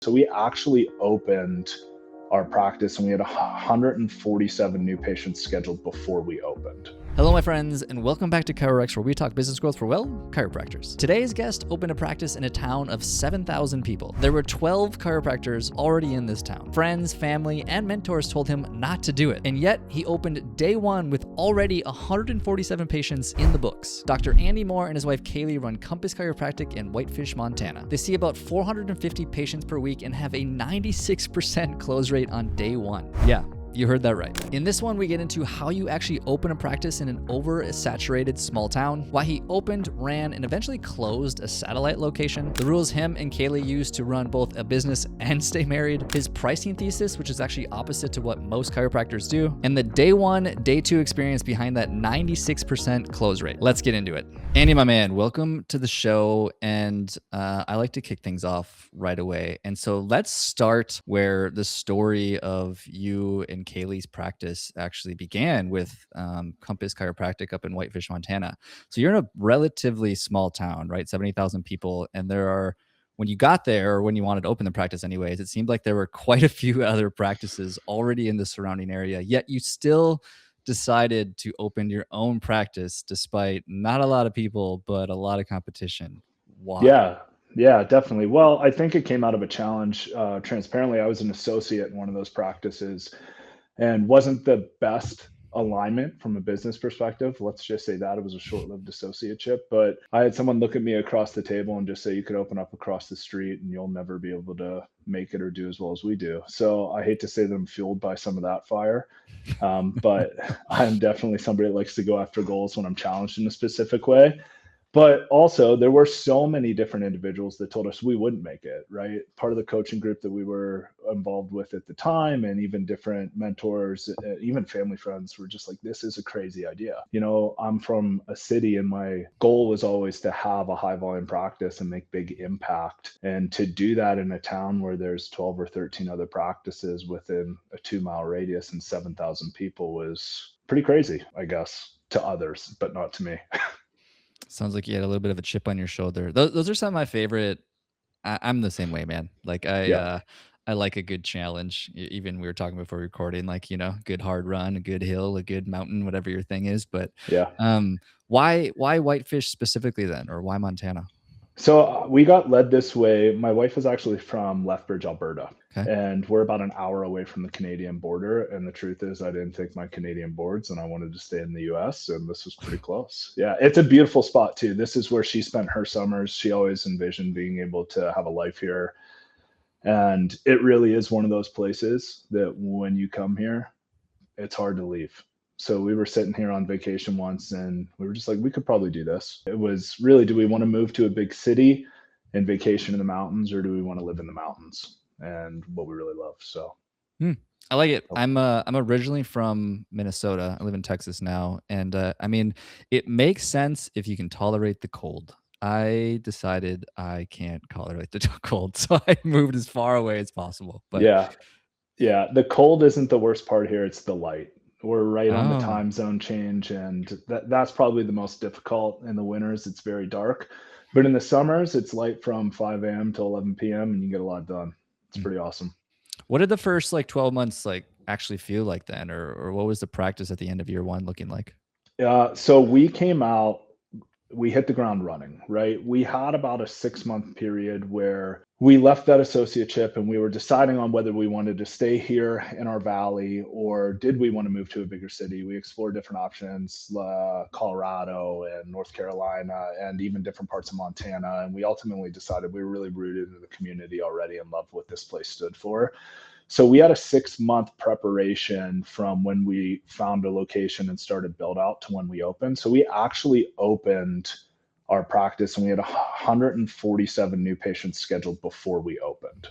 So we actually opened our practice and we had 147 new patients scheduled before we opened. Hello, my friends, and welcome back to ChiroX, where we talk business growth for, well, chiropractors. Today's guest opened a practice in a town of 7,000 people. There were 12 chiropractors already in this town. Friends, family, and mentors told him not to do it. And yet, he opened day one with already 147 patients in the books. Dr. Andy Moore and his wife Kaylee run Compass Chiropractic in Whitefish, Montana. They see about 450 patients per week and have a 96% close rate on day one. Yeah. You heard that right. In this one, we get into how you actually open a practice in an oversaturated small town, why he opened, ran, and eventually closed a satellite location, the rules him and Kaylee used to run both a business and stay married, his pricing thesis, which is actually opposite to what most chiropractors do, and the day one, day two experience behind that 96% close rate. Let's get into it. Andy, my man, welcome to the show. And I like to kick things off right away. And so let's start where the story of you and Kaylee's practice actually began with Compass Chiropractic up in Whitefish, Montana. So you're in a relatively small town, right? 70,000 people. And there are, when you got there, or when you wanted to open the practice anyways, it seemed like there were quite a few other practices already in the surrounding area, yet you still decided to open your own practice despite not a lot of people, but a lot of competition. Why? Yeah, definitely. Well, I think it came out of a challenge. Transparently, I was an associate in one of those practices and wasn't the best alignment from a business perspective. Let's just say that it was a short-lived associateship, but I had someone look at me across the table and just say, you could open up across the street and you'll never be able to make it or do as well as we do. So I hate to say that I'm fueled by some of that fire. But I'm definitely somebody that likes to go after goals when I'm challenged in a specific way. But also, there were so many different individuals that told us we wouldn't make it, right? Part of the coaching group that we were involved with at the time, and even different mentors, even family friends were just like, this is a crazy idea. You know, I'm from a city and my goal was always to have a high volume practice and make big impact. And to do that in a town where there's 12 or 13 other practices within a 2-mile radius and 7,000 people was pretty crazy, I guess, to others, but not to me. Sounds like you had a little bit of a chip on your shoulder. Those are some of my favorite. I'm the same way, man. Like Yeah. I like a good challenge. Even we were talking before recording, like, you know, good hard run, a good hill, a good mountain, whatever your thing is. But Yeah. why Whitefish specifically then, or why Montana? So we got led this way. My wife is actually from Lethbridge, Alberta, Okay. and we're about an hour away from the Canadian border. And the truth is, I didn't take my Canadian boards and I wanted to stay in the US, and this was pretty close. Yeah, it's a beautiful spot too. This is where she spent her summers. She always envisioned being able to have a life here. And it really is one of those places that when you come here, it's hard to leave. So we were sitting here on vacation once and we were just like, we could probably do this. It was really, do we want to move to a big city and vacation in the mountains, or do we want to live in the mountains and what we really love? So I like it. oh, I'm originally from Minnesota. I live in Texas now, and I mean, it makes sense if you can tolerate the cold. I decided I can't tolerate the cold, so I moved as far away as possible. But yeah, yeah. The cold isn't the worst part here. It's the light. We're right on the oh, time zone change, and that's probably the most difficult. In the winters, it's very dark, but in the summers, it's light from 5 a.m. to 11 p.m. and you get a lot done. It's mm. pretty awesome. What did the first like 12 months like actually feel like then, or what was the practice at the end of year one looking like? So we came out, we hit the ground running, right? We had about a 6-month period where we left that associateship and we were deciding on whether we wanted to stay here in our valley or did we want to move to a bigger city. We explored different options, Colorado and North Carolina, and even different parts of Montana. And we ultimately decided we were really rooted in the community already and loved what this place stood for. So we had a 6-month preparation from when we found a location and started build out to when we opened. So we actually opened our practice and we had 147 new patients scheduled before we opened.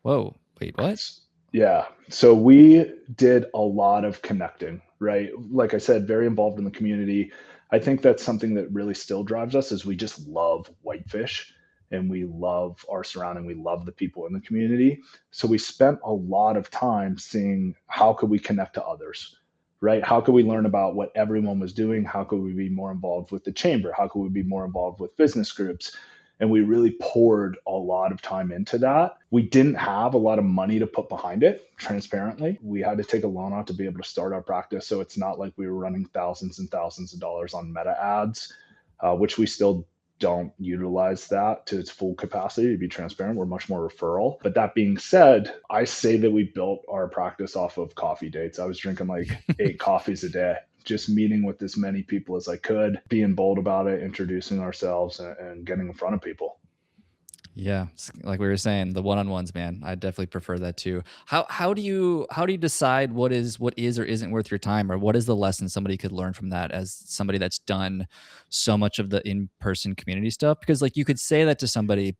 Whoa, wait, what? Yeah. So we did a lot of connecting, right? Like I said, very involved in the community. I think that's something that really still drives us is we just love Whitefish and we love our surrounding. We love the people in the community. So we spent a lot of time seeing how could we connect to others, right? How could we learn about what everyone was doing? How could we be more involved with the chamber? How could we be more involved with business groups? And we really poured a lot of time into that. We didn't have a lot of money to put behind it, transparently. We had to take a loan out to be able to start our practice. So it's not like we were running thousands and thousands of dollars on meta ads, which we still don't utilize that to its full capacity. To be transparent, we're much more referral. But that being said, I say that we built our practice off of coffee dates. I was drinking like 8 coffees a day, just meeting with as many people as I could, being bold about it, introducing ourselves, and getting in front of people. Yeah, like we were saying, the one-on-ones, man. I definitely prefer that too. How do you decide what is or isn't worth your time, or what is the lesson somebody could learn from that as somebody that's done so much of the in-person community stuff? Because like you could say that to somebody,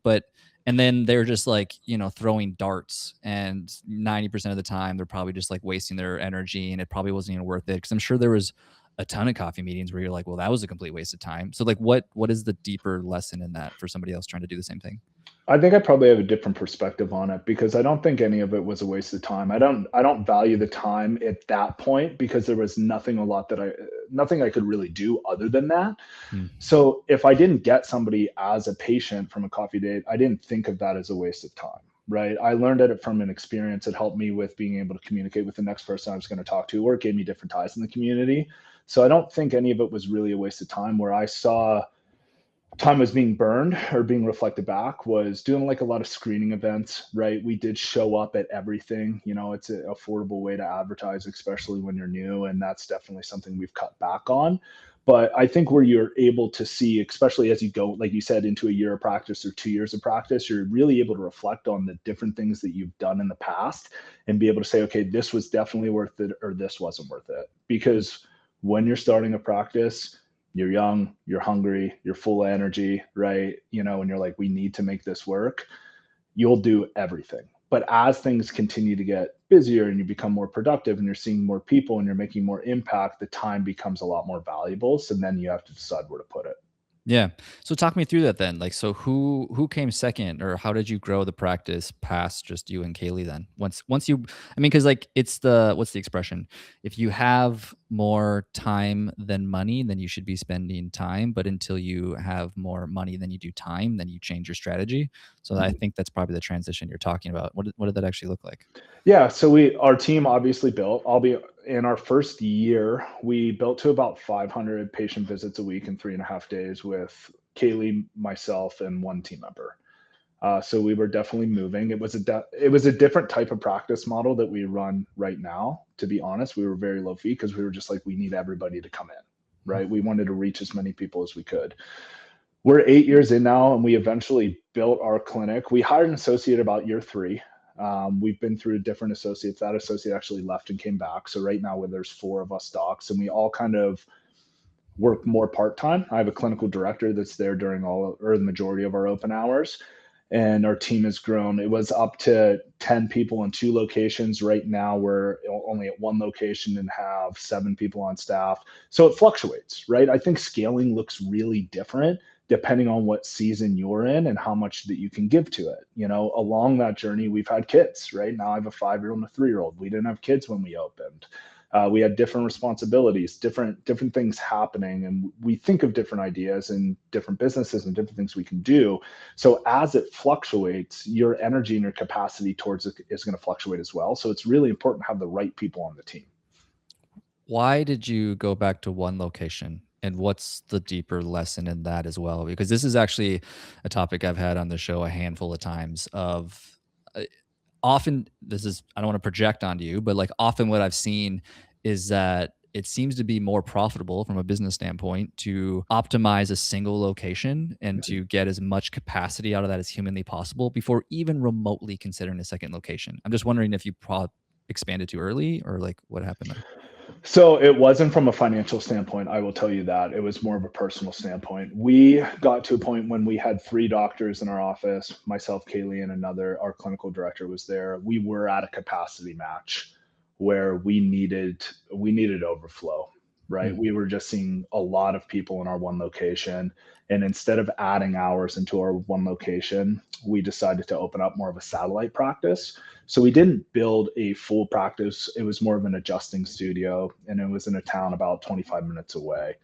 and then they're just like, throwing darts, and 90% of the time they're probably just like wasting their energy, and it probably wasn't even worth it. Because I'm sure there was a ton of coffee meetings where you're like, well, that was a complete waste of time. So like what is the deeper lesson in that for somebody else trying to do the same thing? I think I probably have a different perspective on it, because I don't think any of it was a waste of time. I don't value the time at that point, because there was nothing I could really do other than that. Hmm. So if I didn't get somebody as a patient from a coffee date, I didn't think of that as a waste of time, right? I learned it from an experience. It helped me with being able to communicate with the next person I was going to talk to, or it gave me different ties in the community. So I don't think any of it was really a waste of time. Where I saw time was being burned or being reflected back was doing like a lot of screening events, right? We did show up at everything. It's an affordable way to advertise, especially when you're new. And that's definitely something we've cut back on. But I think where you're able to see, especially as you go, like you said, into a year of practice or 2 years of practice, you're really able to reflect on the different things that you've done in the past and be able to say, okay, this was definitely worth it, or this wasn't worth it. Because when you're starting a practice, you're young, you're hungry, you're full of energy, right? And you're like, we need to make this work. You'll do everything. But as things continue to get busier and you become more productive and you're seeing more people and you're making more impact, the time becomes a lot more valuable. So then you have to decide where to put it. Yeah. So talk me through that then. Like, so who came second, or how did you grow the practice past just you and Kaylee then? Once you, I mean, because like it's what's the expression? If you have more time than money, then you should be spending time. But until you have more money than you do time, then you change your strategy. So I think that's probably the transition you're talking about. What did that actually look like? Yeah, so our team obviously built. I'll be in our first year, we built to about 500 patient visits a week in 3.5 days with Kaylee, myself, and one team member. So we were definitely moving. It was a different type of practice model that we run right now. To be honest, we were very low fee because we were just like, we need everybody to come in, right? We wanted to reach as many people as we could. We're 8 years in now, and we eventually built our clinic. We hired an associate about year 3. We've been through different associates. That associate actually left and came back. So right now, where there's 4 of us docs, and we all kind of work more part-time. I have a clinical director that's there during the majority of our open hours, and our team has grown. It was up to 10 people in 2 locations. Right now, we're only at 1 location and have 7 people on staff. So it fluctuates, right? I think scaling looks really different depending on what season you're in and how much that you can give to it. Along that journey, we've had kids, right? Now I have a 5-year-old and a 3-year-old. We didn't have kids when we opened. We had different responsibilities, different things happening, and we think of different ideas and different businesses and different things we can do. So as it fluctuates, your energy and your capacity towards it is going to fluctuate as well. So it's really important to have the right people on the team. Why did you go back to 1 location? And what's the deeper lesson in that as well? Because this is actually a topic I've had on the show a handful of times of often I don't want to project onto you, but like often what I've seen is that it seems to be more profitable from a business standpoint to optimize a single location and to get as much capacity out of that as humanly possible before even remotely considering a second location. I'm just wondering if you expanded too early, or like what happened there? So it wasn't from a financial standpoint, I will tell you that. It was more of a personal standpoint. We got to a point when we had 3 doctors in our office, myself, Kaylee, and our clinical director was there. We were at a capacity match where we needed overflow, right? Hmm. We were just seeing a lot of people in our 1 location. And instead of adding hours into our 1 location, we decided to open up more of a satellite practice. So we didn't build a full practice. It was more of an adjusting studio, and it was in a town about 25 minutes away.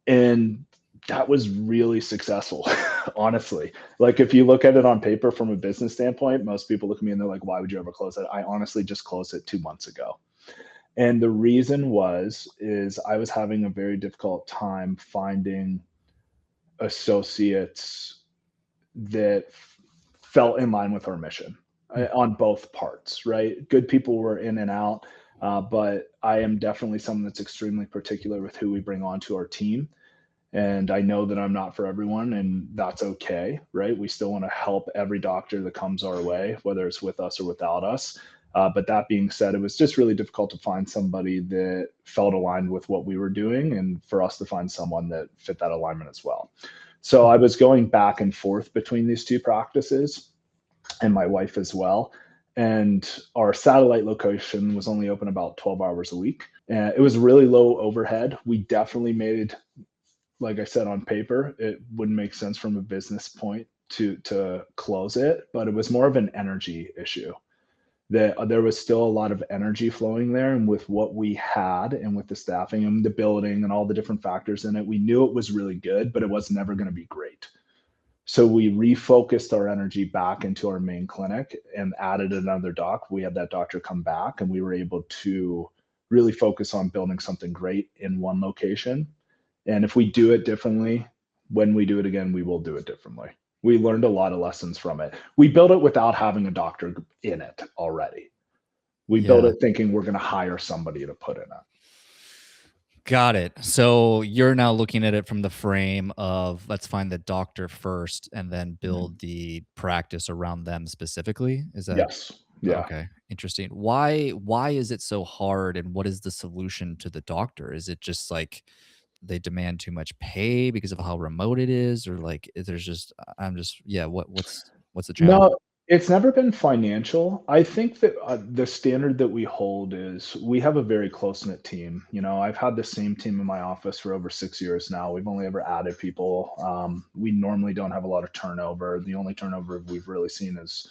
And that was really successful. Honestly, like if you look at it on paper from a business standpoint, most people look at me and they're like, why would you ever close it? I honestly just closed it 2 months ago. And the reason is I was having a very difficult time finding associates that fell in line with our mission Mm. on both parts, right? Good people were in and out, but I am definitely someone that's extremely particular with who we bring onto our team. And I know that I'm not for everyone, and that's okay, right? We still want to help every doctor that comes our way, whether it's with us or without us. But that being said, it was just really difficult to find somebody that felt aligned with what we were doing, and for us to find someone that fit that alignment as well. So I was going back and forth between these two practices, and my wife as well. And our satellite location was only open about 12 hours a week. And it was really low overhead. We definitely made, like I said, on paper, it wouldn't make sense from a business point to close it, but it was more of an energy issue. That there was still a lot of energy flowing there, and with what we had and with the staffing and the building and all the different factors in it, we knew it was really good, but it was never going to be great. So we refocused our energy back into our main clinic and added another doc. We had that doctor come back, and we were able to really focus on building something great in one location. And if we do it differently, when we do it again, we will do it differently. We learned a lot of lessons from it. We built it without having a doctor in it already. We built Yeah. it thinking we're going to hire somebody to put in it. Got it. So you're now looking at it from the frame of let's find the doctor first and then build the practice around them specifically. Is that Yes. Yeah. okay? Interesting. Why is it so hard and what is the solution to the doctor? Is it just like they demand too much pay because of how remote it is or like there's just I'm just yeah, what's the challenge? No, it's never been financial. I think that the standard that we hold is we have a very close knit team. You know, I've had the same team in my office for over 6 years now. We've only ever added people. We normally don't have a lot of turnover. The only turnover we've really seen is,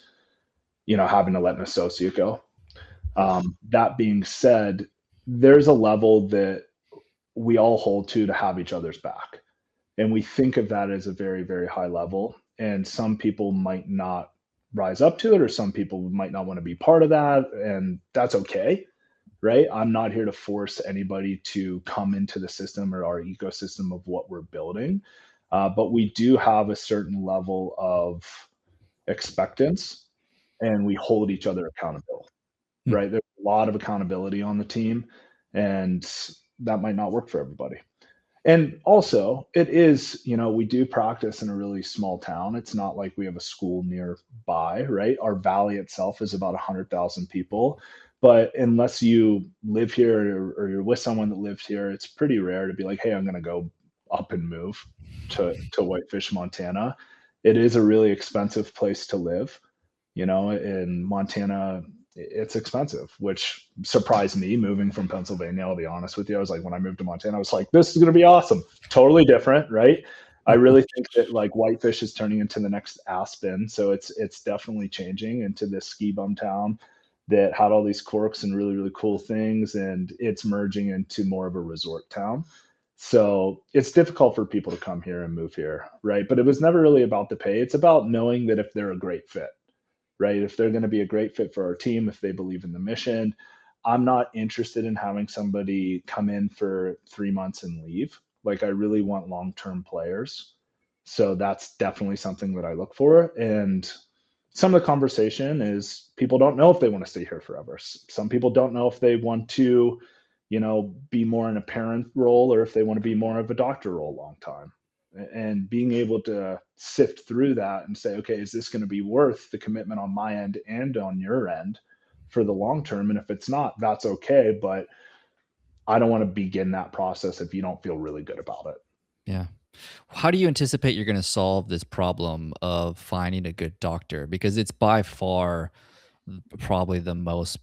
having to let an associate go. That being said, there's a level that we all hold to have each other's back. And we think of that as a very, very high level. And some people might not rise up to it, or some people might not want to be part of that. And that's okay, right? I'm not here to force anybody to come into the system or our ecosystem of what we're building. But we do have a certain level of expectance, and we hold each other accountable, Hmm. right? There's a lot of accountability on the team, and that might not work for everybody. And also, it is, we do practice in a really small town. It's not like we have a school nearby, right? Our valley itself is about 100,000 people. But unless you live here or you're with someone that lives here, it's pretty rare to be like, hey, I'm going to go up and move to Whitefish, Montana. It is a really expensive place to live. In Montana, it's expensive, which surprised me moving from Pennsylvania. I'll be honest with you. I was like, when I moved to Montana, I was like, this is going to be awesome. Totally different, right? I really think that like Whitefish is turning into the next Aspen. So it's definitely changing into this ski bum town that had all these quirks and really, really cool things. And it's merging into more of a resort town. So it's difficult for people to come here and move here, right? But it was never really about the pay. It's about knowing that if they're a great fit, right? If they're going to be a great fit for our team, if they believe in the mission. I'm not interested in having somebody come in for 3 months and leave. Like, I really want long-term players. So that's definitely something that I look for. And some of the conversation is people don't know if they want to stay here forever. Some people don't know if they want to, be more in a parent role or if they want to be more of a doctor role long time. And being able to sift through that and say, okay, is this going to be worth the commitment on my end and on your end for the long term? And if it's not, that's okay. But I don't want to begin that process if you don't feel really good about it. Yeah. How do you anticipate you're going to solve this problem of finding a good doctor? Because it's by far probably the most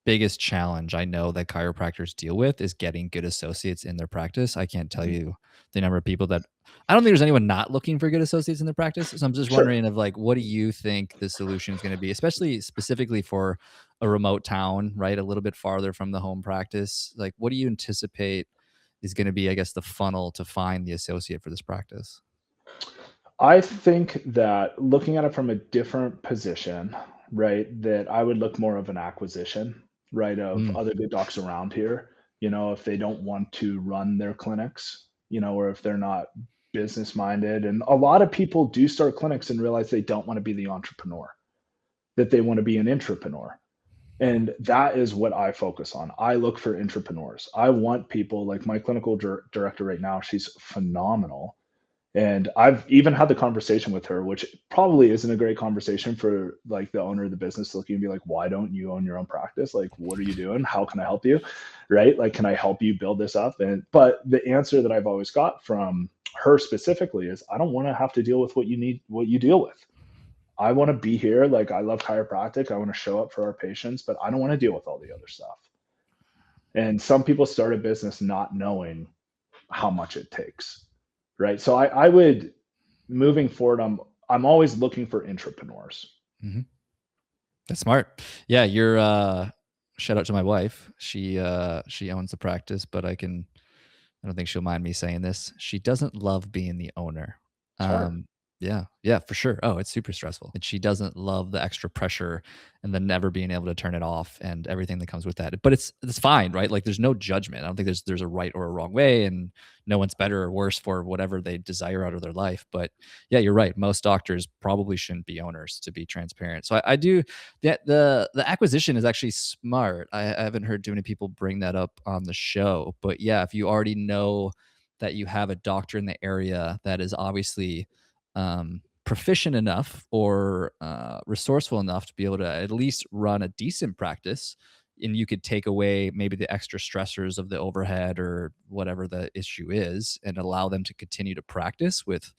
biggest challenge I know that chiropractors deal with is getting good associates in their practice. I can't tell you the number of people that I don't think there's anyone not looking for good associates in their practice. So I'm just Sure. wondering of like, what do you think the solution is going to be, especially specifically for a remote town, right? A little bit farther from the home practice. Like, what do you anticipate is going to be, I guess, the funnel to find the associate for this practice? I think that looking at it from a different position, right, that I would look more of an acquisition, right, of Mm, other good docs around here. If they don't want to run their clinics, or if they're not business minded. And a lot of people do start clinics and realize they don't want to be the entrepreneur, that they want to be an intrapreneur. And that is what I focus on. I look for entrepreneurs. I want people like my clinical director right now. She's phenomenal. And I've even had the conversation with her, which probably isn't a great conversation for like the owner of the business to look at you and be like, why don't you own your own practice? Like, what are you doing? How can I help you? Right? Like, can I help you build this up? But the answer that I've always got from her specifically is, I don't want to have to deal with what you deal with. I want to be here. Like, I love chiropractic. I want to show up for our patients, but I don't want to deal with all the other stuff. And some people start a business not knowing how much it takes. Right. So I would, moving forward, I'm always looking for entrepreneurs. hmm That's smart. Yeah, you're shout out to my wife. She owns the practice, but I don't think she'll mind me saying this. She doesn't love being the owner. It's hard. Yeah, for sure. Oh, it's super stressful. And she doesn't love the extra pressure and the never being able to turn it off and everything that comes with that. But it's fine, right? Like there's no judgment. I don't think there's a right or a wrong way, and no one's better or worse for whatever they desire out of their life. But yeah, you're right. Most doctors probably shouldn't be owners, to be transparent. So I do the acquisition is actually smart. I haven't heard too many people bring that up on the show. But yeah, if you already know that you have a doctor in the area that is obviously proficient enough or resourceful enough to be able to at least run a decent practice, and you could take away maybe the extra stressors of the overhead or whatever the issue is and allow them to continue to practice with,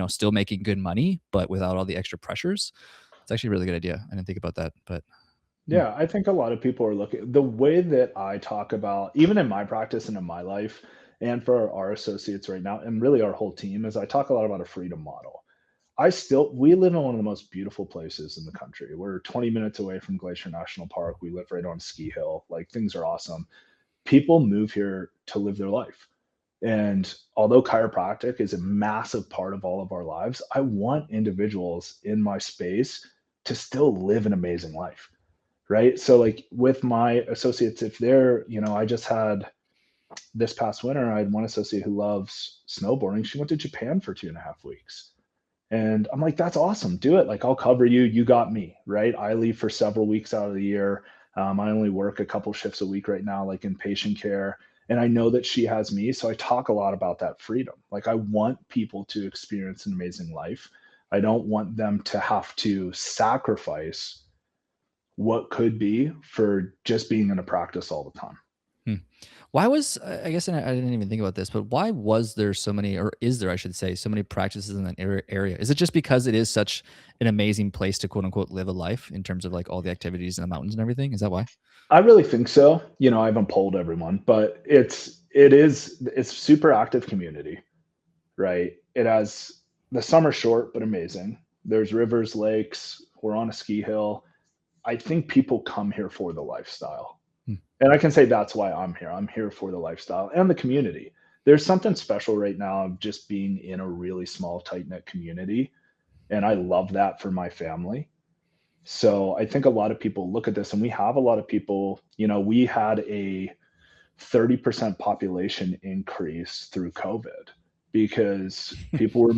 still making good money, but without all the extra pressures. It's actually a really good idea. I didn't think about that, but hmm. Yeah, I think a lot of people are looking the way that I talk about, even in my practice and in my life, and for our associates right now, and really our whole team, is I talk a lot about a freedom model. We live in one of the most beautiful places in the country. We're 20 minutes away from Glacier National Park. We live right on ski hill. Like, things are awesome. People move here to live their life. And although chiropractic is a massive part of all of our lives, I want individuals in my space to still live an amazing life. Right. So, like with my associates, if they're, I just had this past winter, I had one associate who loves snowboarding. She went to Japan for 2.5 weeks. And I'm like, that's awesome. Do it. Like, I'll cover you. You got me. Right. I leave for several weeks out of the year. I only work a couple shifts a week right now, like in patient care. And I know that she has me. So I talk a lot about that freedom. Like, I want people to experience an amazing life. I don't want them to have to sacrifice what could be for just being in a practice all the time. Hmm. Why was I guess I didn't even think about this, but why was there so many, or is there, I should say, so many practices in that area? Is it just because it is such an amazing place to quote unquote live a life in terms of like all the activities in the mountains and everything? Is that why? I really think so. I haven't polled everyone, but it's super active community, right? It has the summer short but amazing. There's rivers, lakes. We're on a ski hill. I think people come here for the lifestyle. Hmm. And I can say that's why I'm here. I'm here for the lifestyle and the community. There's something special right now of just being in a really small, tight knit community. And I love that for my family. So I think a lot of people look at this, and we have a lot of people, we had a 30% population increase through COVID because people were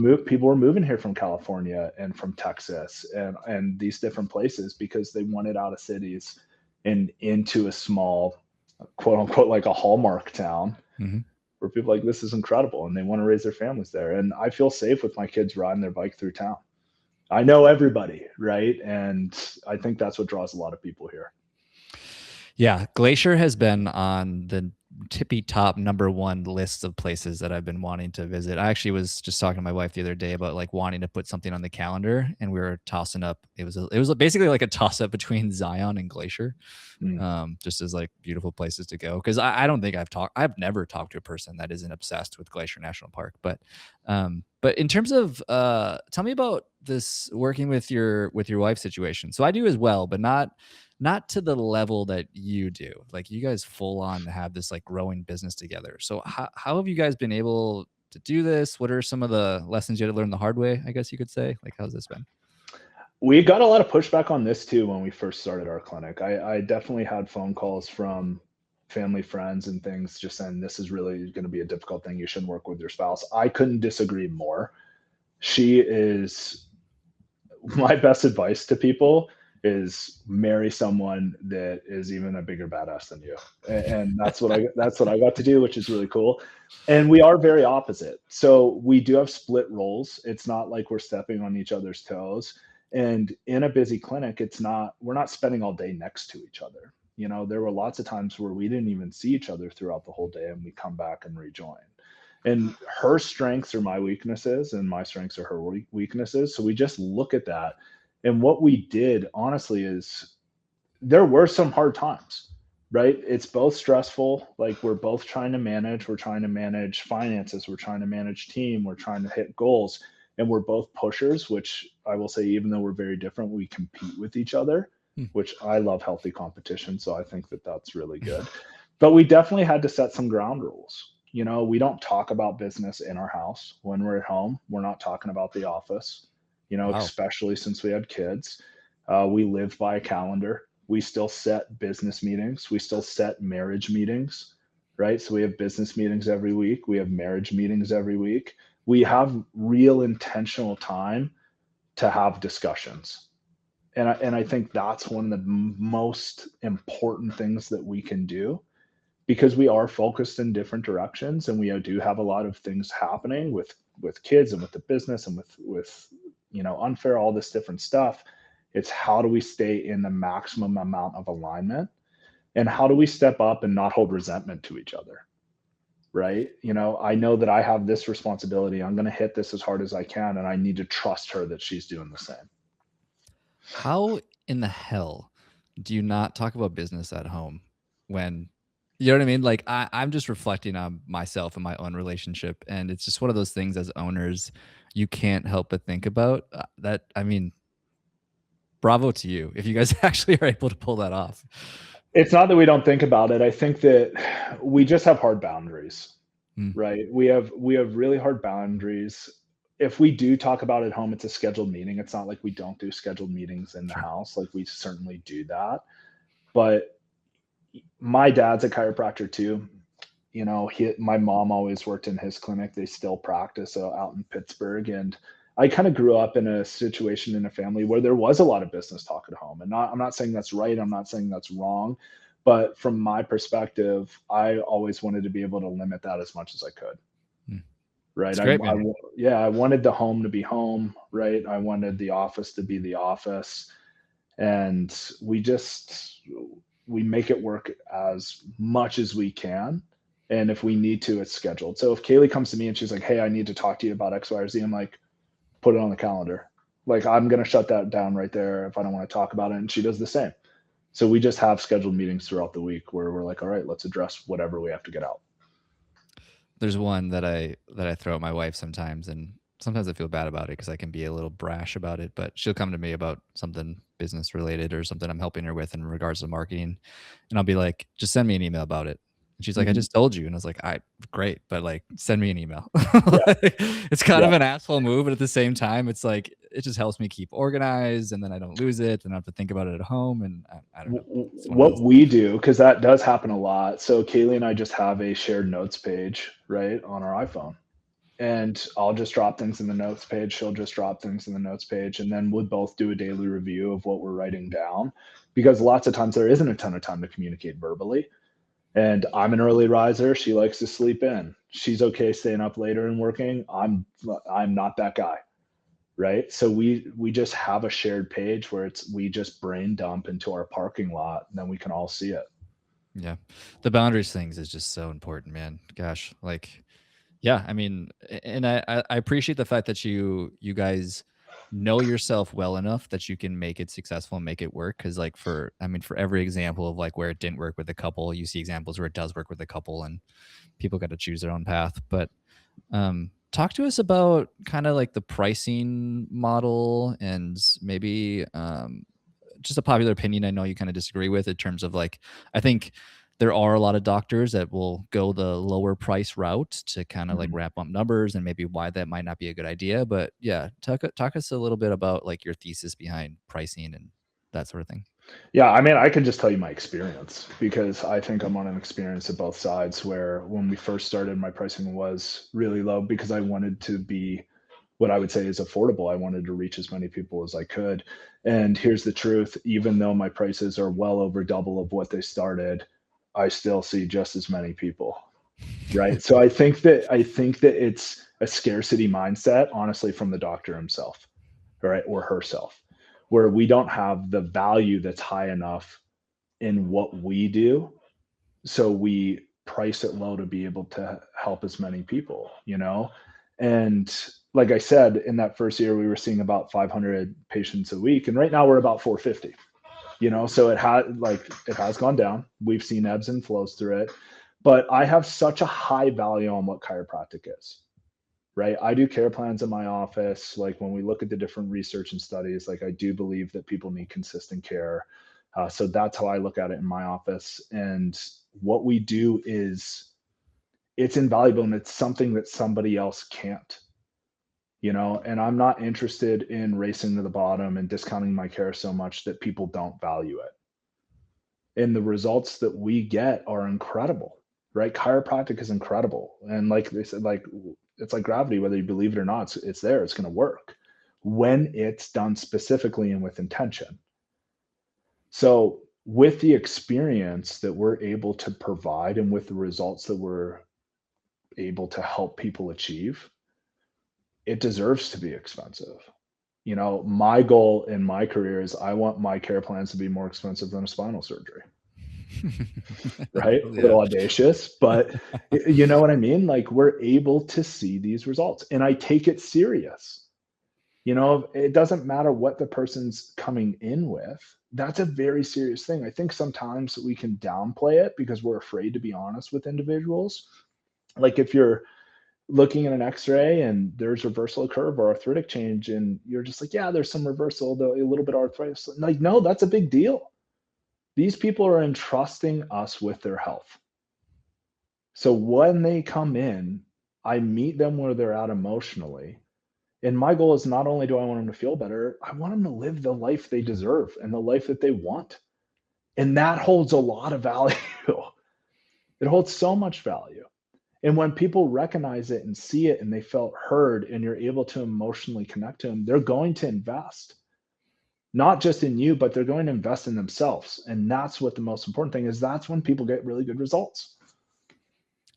moving here from California and from Texas and these different places because they wanted out of cities and into a small, quote unquote, like a hallmark town, Mm-hmm. where people are like, this is incredible, and they want to raise their families there. And I feel safe with my kids riding their bike through town. I know everybody, right? And I think that's what draws a lot of people here. Yeah, Glacier has been on the tippy top number one list of places that I've been wanting to visit. I actually was just talking to my wife the other day about like wanting to put something on the calendar, and we were tossing up. It was basically like a toss up between Zion and Glacier, Mm. just as like beautiful places to go. Because I don't think I've never talked to a person that isn't obsessed with Glacier National Park. But in terms of tell me about this working with your wife situation. So I do as well, but not to the level that you do. Like, you guys full on have this like growing business together. So how have you guys been able to do this? What are some of the lessons you had to learn the hard way, I guess you could say? Like, how's this been? We got a lot of pushback on this too when we first started our clinic. I definitely had phone calls from family, friends, and things just saying this is really going to be a difficult thing. You shouldn't work with your spouse. I couldn't disagree more. She is my best advice to people is marry someone that is even a bigger badass than you. And that's what I got to do, which is really cool. And we are very opposite. So we do have split roles. It's not like we're stepping on each other's toes. And in a busy clinic, we're not spending all day next to each other. You know, there were lots of times where we didn't even see each other throughout the whole day and we come back and rejoin. And her strengths are my weaknesses and my strengths are her weaknesses. So we just look at that. And what we did honestly is there were some hard times, right? It's both stressful. Like we're both trying to manage, we're trying to manage finances, we're trying to manage team, we're trying to hit goals. And we're both pushers, which I will say, even though we're very different, we compete with each other, which I love healthy competition. So I think that that's really good. But we definitely had to set some ground rules. You know, we don't talk about business in our house when we're at home. We're not talking about the office, you know, Wow. especially since we had kids. We live by a calendar. We still set business meetings. We still set marriage meetings, right? So we have business meetings every week. We have marriage meetings every week. We have real intentional time to have discussions. And I think that's one of the most important things that we can do because we are focused in different directions and we do have a lot of things happening with kids and with the business and with you know unfair all this different stuff. It's how do we stay in the maximum amount of alignment and how do we step up and not hold resentment to each other, right? You know, I know that I have this responsibility. I'm going to hit this as hard as I can and I need to trust her that she's doing the same. How in the hell do you not talk about business at home when, you know what I mean? Like I'm just reflecting on myself and my own relationship, and it's just one of those things as owners you can't help but think about. That I mean, bravo to you if you guys actually are able to pull that off. It's not that we don't think about it. I think that we just have hard boundaries, Mm, right? We have really hard boundaries. If we do talk about it at home, it's a scheduled meeting. It's not like we don't do scheduled meetings in the sure. house. Like we certainly do that. But my dad's a chiropractor too. You know, my mom always worked in his clinic. They still practice out in Pittsburgh. And I kind of grew up in a situation in a family where there was a lot of business talk at home. And I'm not saying that's right. I'm not saying that's wrong. But from my perspective, I always wanted to be able to limit that as much as I could. Mm. Right. It's great, man. Yeah, I wanted the home to be home. Right. I wanted the office to be the office. And we make it work as much as we can. And if we need to, it's scheduled. So if Kaylee comes to me and she's like, hey, I need to talk to you about X, Y, or Z, I'm like, put it on the calendar. Like I'm going to shut that down right there if I don't want to talk about it. And she does the same. So we just have scheduled meetings throughout the week where we're like, all right, let's address whatever we have to get out. There's one that I throw at my wife sometimes, and sometimes I feel bad about it because I can be a little brash about it. But she'll come to me about something business related or something I'm helping her with in regards to marketing, and I'll be like, "Just send me an email about it." And she's like, "I Mhm. just told you," and I was like, "I great, but like, send me an email." Yeah. It's kind Yeah. of an asshole move, but at the same time, it's like it just helps me keep organized, and then I don't lose it, and I don't have to think about it at home, and I don't know. It's one of What those. we do, because that does happen a lot. So Kaylee and I just have a shared notes page, right, on our iPhone. And I'll just drop things in the notes page. She'll just drop things in the notes page. And then we'll both do a daily review of what we're writing down because lots of times there isn't a ton of time to communicate verbally. And I'm an early riser. She likes to sleep in. She's okay staying up later and working. I'm not that guy. Right. So we just have a shared page where we just brain dump into our parking lot and then we can all see it. Yeah, the boundaries things is just so important, man. Gosh, like yeah, I mean, and I appreciate the fact that you guys know yourself well enough that you can make it successful and make it work. Because like for I mean, for every example of like where it didn't work with a couple, you see examples where it does work with a couple, and people got to choose their own path. But talk to us about kind of like the pricing model and maybe just a popular opinion I know you kind of disagree with in terms of like I think there are a lot of doctors that will go the lower price route to kind of like Mhm. ramp up numbers, and maybe why that might not be a good idea. But yeah, talk us a little bit about like your thesis behind pricing and that sort of thing. Yeah, I mean, I can just tell you my experience because I think I'm on an experience at both sides where when we first started, my pricing was really low because I wanted to be what I would say is affordable. I wanted to reach as many people as I could. And here's the truth, even though my prices are well over double of what they started, I still see just as many people. Right. So I think that it's a scarcity mindset, honestly, from the doctor himself, right, or herself, where we don't have the value that's high enough in what we do, so we price it low to be able to help as many people, you know? And like I said, in that first year, we were seeing about 500 patients a week, and right now we're about 450. So it has gone down. We've seen ebbs and flows through it, but I have such a high value on what chiropractic is, right? I do care plans in my office. Like when we look at the different research and studies, like I do believe that people need consistent care. So that's how I look at it in my office. And what we do is it's invaluable and it's something that somebody else can't, and I'm not interested in racing to the bottom and discounting my care so much that people don't value it. And the results that we get are incredible, right? Chiropractic is incredible. And like they said, like it's like gravity, whether you believe it or not, it's there, it's going to work when it's done specifically and with intention. So, with the experience that we're able to provide and with the results that we're able to help people achieve, it deserves to be expensive. My goal in my career is I want my care plans to be more expensive than a spinal surgery. Right? A Yeah. little audacious, but you know what I mean? Like we're able to see these results and I take it serious. It doesn't matter what the person's coming in with. That's a very serious thing. I think sometimes we can downplay it because we're afraid to be honest with individuals. Like if you're looking at an x-ray and there's reversal of curve or arthritic change and you're just like, yeah, there's some reversal, a little bit of arthritis. Like, no, that's a big deal. These people are entrusting us with their health. So when they come in, I meet them where they're at emotionally. And my goal is not only do I want them to feel better, I want them to live the life they deserve and the life that they want. And that holds a lot of value. It holds so much value. And when people recognize it and see it and they felt heard and you're able to emotionally connect to them, they're going to invest not just in you, but they're going to invest in themselves. And that's what the most important thing is. That's when people get really good results.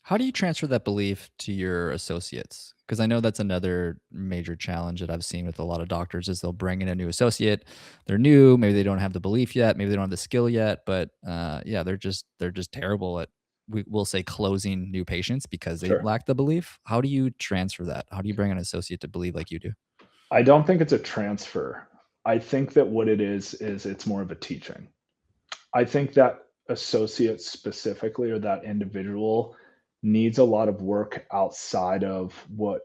How do you transfer that belief to your associates? Because I know that's another major challenge that I've seen with a lot of doctors is they'll bring in a new associate. They're new, maybe they don't have the belief yet, maybe they don't have the skill yet, but yeah, they're just terrible at we'll say closing new patients because they Sure. lack the belief. How do you transfer that? How do you bring an associate to believe like you do? I don't think it's a transfer. I think that what it is it's more of a teaching. I think that associate specifically or that individual needs a lot of work outside of what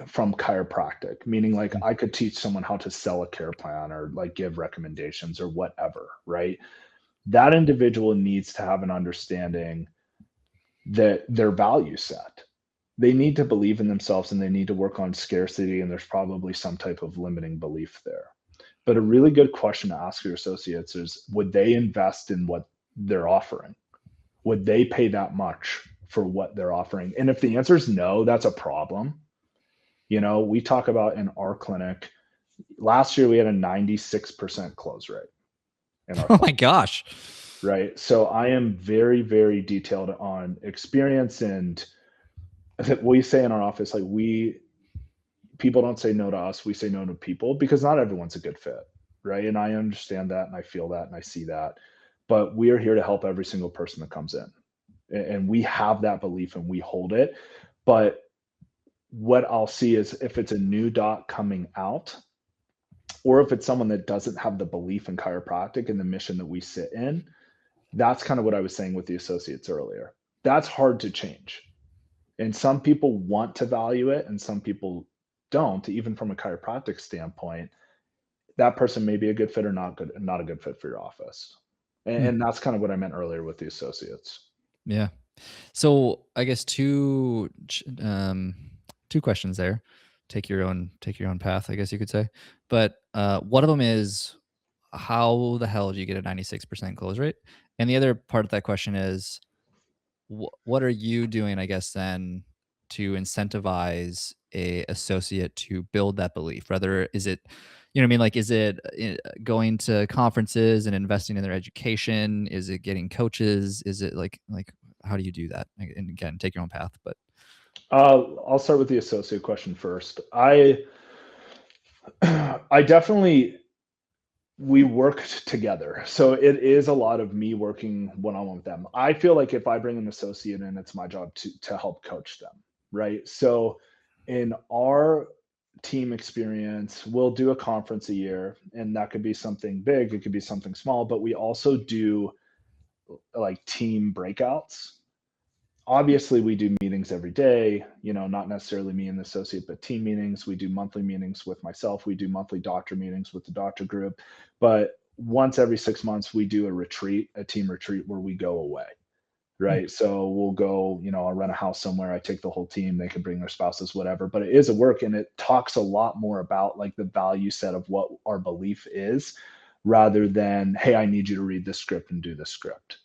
from chiropractic, meaning like I could teach someone how to sell a care plan or like give recommendations or whatever, right? That individual needs to have an understanding that their value set. They need to believe in themselves and they need to work on scarcity, and there's probably some type of limiting belief there. But a really good question to ask your associates is would they invest in what they're offering? Would they pay that much for what they're offering? And if the answer is no, that's a problem. We talk about in our clinic, last year we had a 96% close rate in our Oh my clinic, gosh. right? So I am very, very detailed on experience and that we say in our office, like people don't say no to us, we say no to people because not everyone's a good fit, right? And I understand that and I feel that and I see that. But we are here to help every single person that comes in. And we have that belief and we hold it. But what I'll see is if it's a new doc coming out, or if it's someone that doesn't have the belief in chiropractic and the mission that we sit in, that's kind of what I was saying with the associates earlier. That's hard to change. And some people want to value it and some people don't, even from a chiropractic standpoint. That person may be a good fit or not a good fit for your office. And that's kind of what I meant earlier with the associates. Yeah. So I guess two questions there. Take your own path, I guess you could say. But one of them is, how the hell do you get a 96% close rate? And the other part of that question is, what are you doing, I guess, then to incentivize a associate to build that belief? Rather, is it, you know what I mean? Like, is it going to conferences and investing in their education? Is it getting coaches? Is it like how do you do that? And again, take your own path, but I'll start with the associate question first. I definitely we worked together. So it is a lot of me working one-on-one with them. I feel like if I bring an associate in, it's my job to help coach them, right? So in our team experience, we'll do a conference a year, and that could be something big, it could be something small, but we also do like team breakouts. Obviously we do meetings every day, not necessarily me and the associate, but team meetings. We do monthly meetings with myself. We do monthly doctor meetings with the doctor group. But once every 6 months, we do a retreat, a team retreat where we go away. Right. So we'll go, I'll rent a house somewhere. I take the whole team. They can bring their spouses, whatever. But it is a work, and it talks a lot more about like the value set of what our belief is, rather than, hey, I need you to read this script and do this script.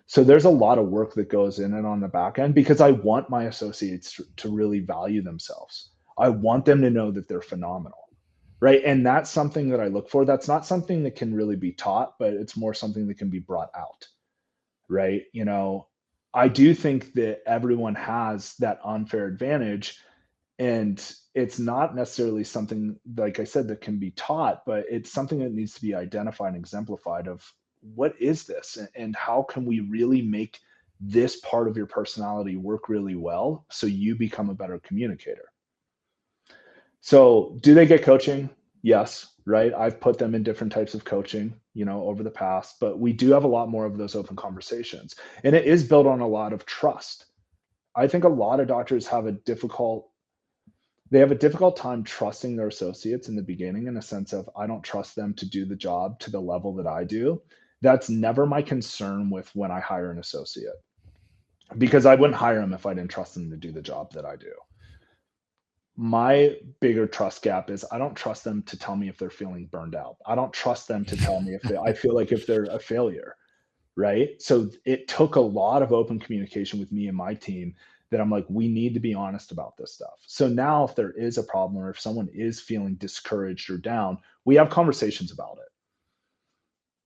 So there's a lot of work that goes in and on the back end, because I want my associates to really value themselves. I want them to know that they're phenomenal, right? And that's something that I look for. That's not something that can really be taught, but it's more something that can be brought out, right? I do think that everyone has that unfair advantage, and it's not necessarily something, like I said, that can be taught, but it's something that needs to be identified and exemplified of what is this, and how can we really make this part of your personality work really well so you become a better communicator. So do they get coaching? Yes, right. I've put them in different types of coaching, over the past, but we do have a lot more of those open conversations, and it is built on a lot of trust. I think a lot of doctors they have a difficult time trusting their associates in the beginning, in a sense of, I don't trust them to do the job to the level that I do. That's never my concern with when I hire an associate, because I wouldn't hire them if I didn't trust them to do the job that I do. My bigger trust gap is, I don't trust them to tell me if they're feeling burned out. I don't trust them to tell me I feel like if they're a failure, right? So it took a lot of open communication with me and my team, that I'm like, we need to be honest about this stuff. So now if there is a problem, or if someone is feeling discouraged or down, we have conversations about it,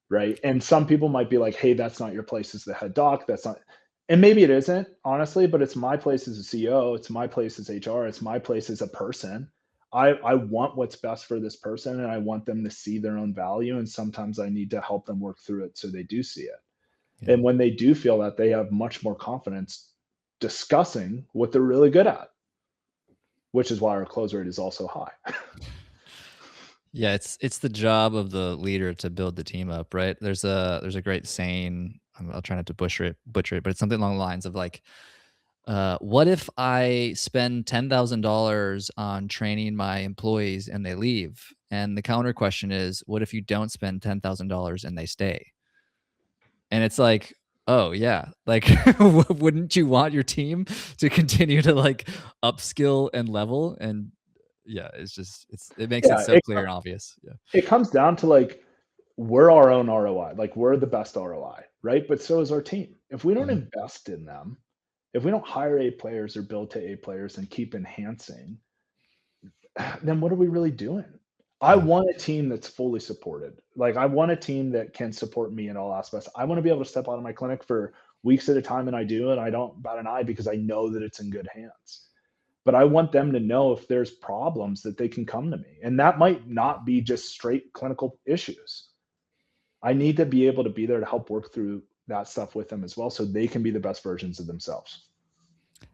right? And some people might be like, hey, that's not your place as the head doc. That's not, and maybe it isn't, honestly, but it's my place as a CEO. It's my place as HR. It's my place as a person. I want what's best for this person, and I want them to see their own value. And sometimes I need to help them work through it so they do see it. yeah. And when they do feel that, they have much more confidence discussing what they're really good at, which is why our close rate is also high. Yeah, it's the job of the leader to build the team up, right? There's a great saying. I'll try not to butcher it, but it's something along the lines of like, what if I spend $10,000 on training my employees and they leave? And the counter question is, what if you don't spend $10,000 and they stay? And it's like, oh yeah, like wouldn't you want your team to continue to like upskill and level? And yeah, it makes it Yeah, so clear and obvious. Yeah. it comes down to like, we're our own ROI, like we're the best ROI, right? But so is our team. If we don't Mhm. invest in them, if we don't hire A players or build to A players and keep enhancing, then what are we really doing? I Yeah. want a team that's fully supported. Like, I want a team that can support me in all aspects. I want to be able to step out of my clinic for weeks at a time, and I do, and I don't bat an eye, because I know that it's in good hands. But I want them to know if there's problems that they can come to me. And that might not be just straight clinical issues. I need to be able to be there to help work through that stuff with them as well, so they can be the best versions of themselves.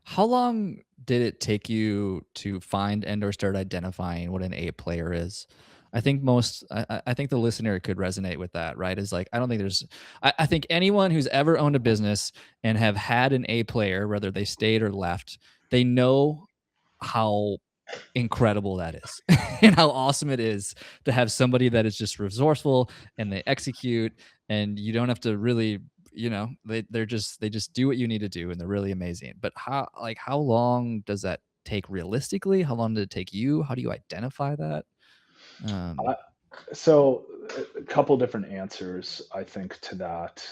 How long did it take you to find and or start identifying what an A player is? I think I think the listener could resonate with that, right? Is like, I don't think there's, I think anyone who's ever owned a business and have had an A player, whether they stayed or left, they know how incredible that is and how awesome it is to have somebody that is just resourceful and they execute. and you don't have to really, they just do what you need to do, and they're really amazing. But how long does that take realistically? How long did it take you? How do you identify that? Um, I, so a couple different answers, I think, to that.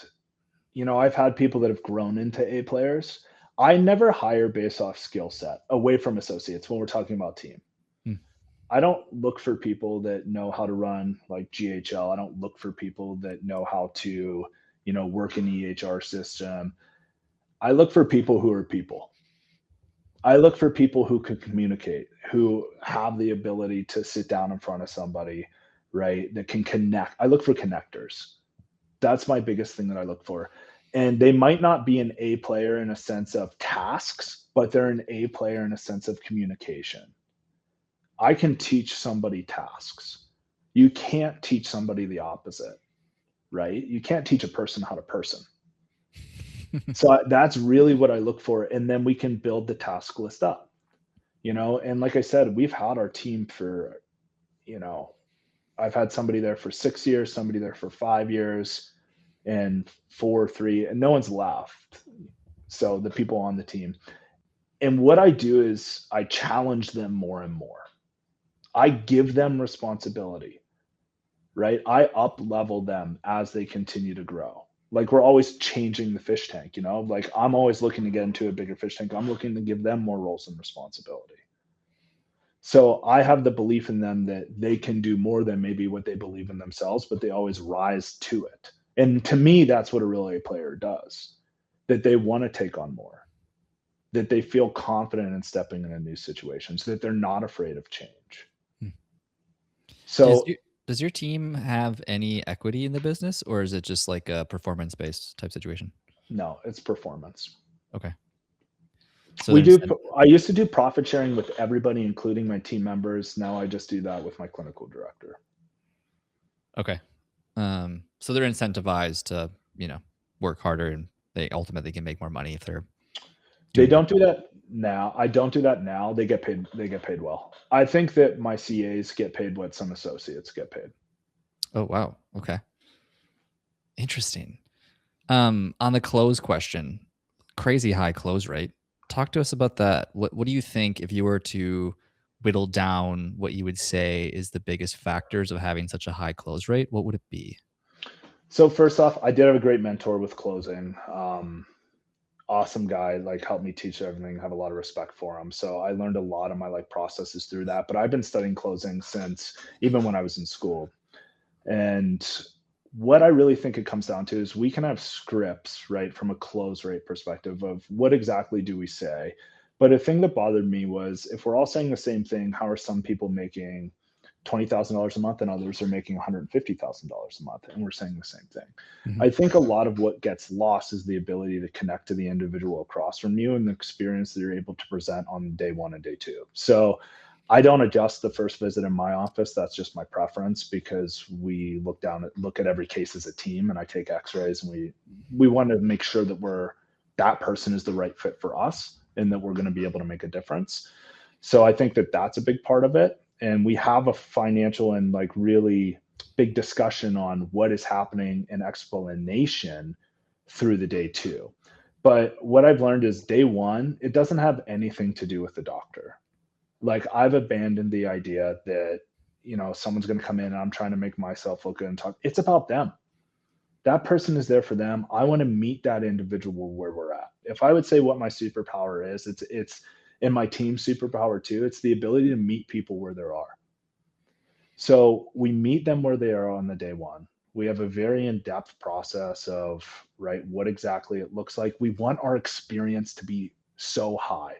I've had people that have grown into A players. I never hire based off skill set away from associates when we're talking about team. hmm, I don't look for people that know how to run like GHL. I don't look for people that know how to, work an EHR system. I look for people who are people. I look for people who can communicate, who have the ability to sit down in front of somebody, right? That can connect. I look for connectors. That's my biggest thing that I look for. And they might not be an A player in a sense of tasks, but they're an A player in a sense of communication. I can teach somebody tasks. You can't teach somebody the opposite, right? You can't teach a person how to person. So that's really what I look for. And then we can build the task list up, and like I said, we've had our team for, you know, I've had somebody there for 6 years, somebody there for 5 years, and 4, 3, and no one's left. So the people on the team. And what I do is I challenge them more and more. I give them responsibility, right? I up level them as they continue to grow. Like we're always changing the fish tank, like I'm always looking to get into a bigger fish tank. I'm looking to give them more roles and responsibility. So I have the belief in them that they can do more than maybe what they believe in themselves, but they always rise to it. And to me, that's what a real A player does, that they want to take on more, that they feel confident in stepping into new situations, that they're not afraid of change. hmm. Does So your, does your team have any equity in the business, or is it just like a performance-based type situation? no, it's performance. Okay. So We they're do. incent- I used to do profit sharing with everybody, including my team members. Now I just do that with my clinical director. okay. So they're incentivized to, work harder, and they ultimately can make more money if they're They doing their don't do job. that now. I don't do that now. They get paid. They get paid well. I think that my CAs get paid what some associates get paid. Oh, wow. Okay. Interesting. On the close question, crazy high close rate. Talk to us about that. What do you think, if you were to whittle down what you would say is the biggest factors of having such a high close rate? What would it be? So first off, I did have a great mentor with closing. Awesome guy, like helped me teach everything. Have a lot of respect for him. So I learned a lot of my like processes through that. But I've been studying closing since even when I was in school. And what I really think it comes down to is we can have scripts, right, from a close rate perspective of what exactly do we say. But a thing that bothered me was if we're all saying the same thing, how are some people making $20,000 a month and others are making $150,000 a month and we're saying the same thing? Mhm. I think a lot of what gets lost is the ability to connect to the individual across from you and the experience that you're able to present on day one and day two. So I don't adjust the first visit in my office. That's just my preference because we look at every case as a team, and I take X-rays, and we want to make sure that that person is the right fit for us, and that we're going to be able to make a difference. So I think that that's a big part of it, and we have a financial and like really big discussion on what is happening in explanation through the day two. But what I've learned is day one, it doesn't have anything to do with the doctor. Like I've abandoned the idea that, someone's going to come in and I'm trying to make myself look good and talk. It's about them. That person is there for them. I want to meet that individual where we're at. If I would say what my superpower is, it's in my team superpower too. It's the ability to meet people where they are. So we meet them where they are on the day one. We have a very in-depth process of, right, what exactly it looks like. We want our experience to be so high.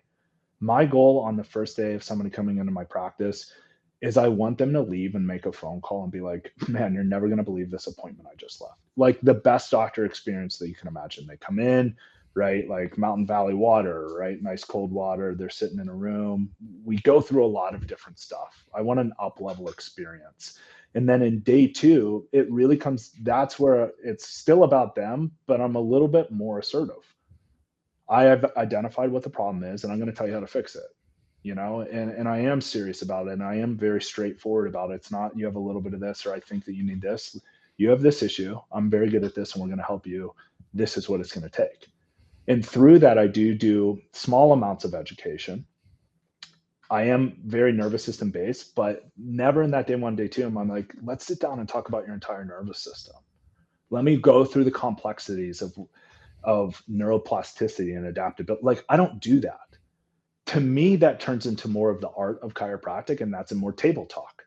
My goal on the first day of somebody coming into my practice is I want them to leave and make a phone call and be like, man, you're never going to believe this appointment I just left. Like the best doctor experience that you can imagine. They come in, right? Like Mountain Valley water, right? Nice cold water. They're sitting in a room. We go through a lot of different stuff. I want an up level experience. And then in day two, it really that's where it's still about them, but I'm a little bit more assertive. I have identified what the problem is, and I'm going to tell you how to fix it. And I am serious about it, and I am very straightforward about it. It's not you have a little bit of this, or I think that you need this. you have this issue. I'm very good at this and we're going to help you. This is what it's going to take. And through that, I do small amounts of education. I am very nervous system based, but never in that day one, day two, I'm like, let's sit down and talk about your entire nervous system. Let me go through the complexities of neuroplasticity and adaptability. Like, I don't do that. To me, that turns into more of the art of chiropractic, and that's a more table talk.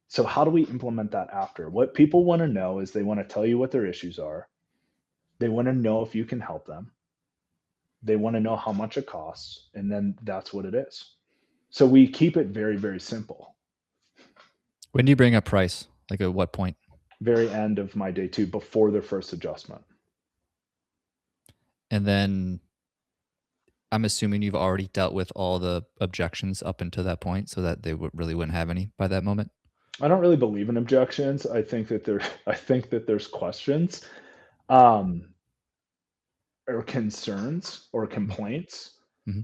So how do we implement that after? What people want to know is they want to tell you what their issues are. They want to know if you can help them. They want to know how much it costs, and then that's what it is. So we keep it very, very simple. When do you bring up price? Like at what point? Very end of my day two, before their first adjustment. And then I'm assuming you've already dealt with all the objections up until that point so that they really wouldn't have any by that moment. I don't really believe in objections. I think that there's questions, or concerns or complaints. Mm-hmm.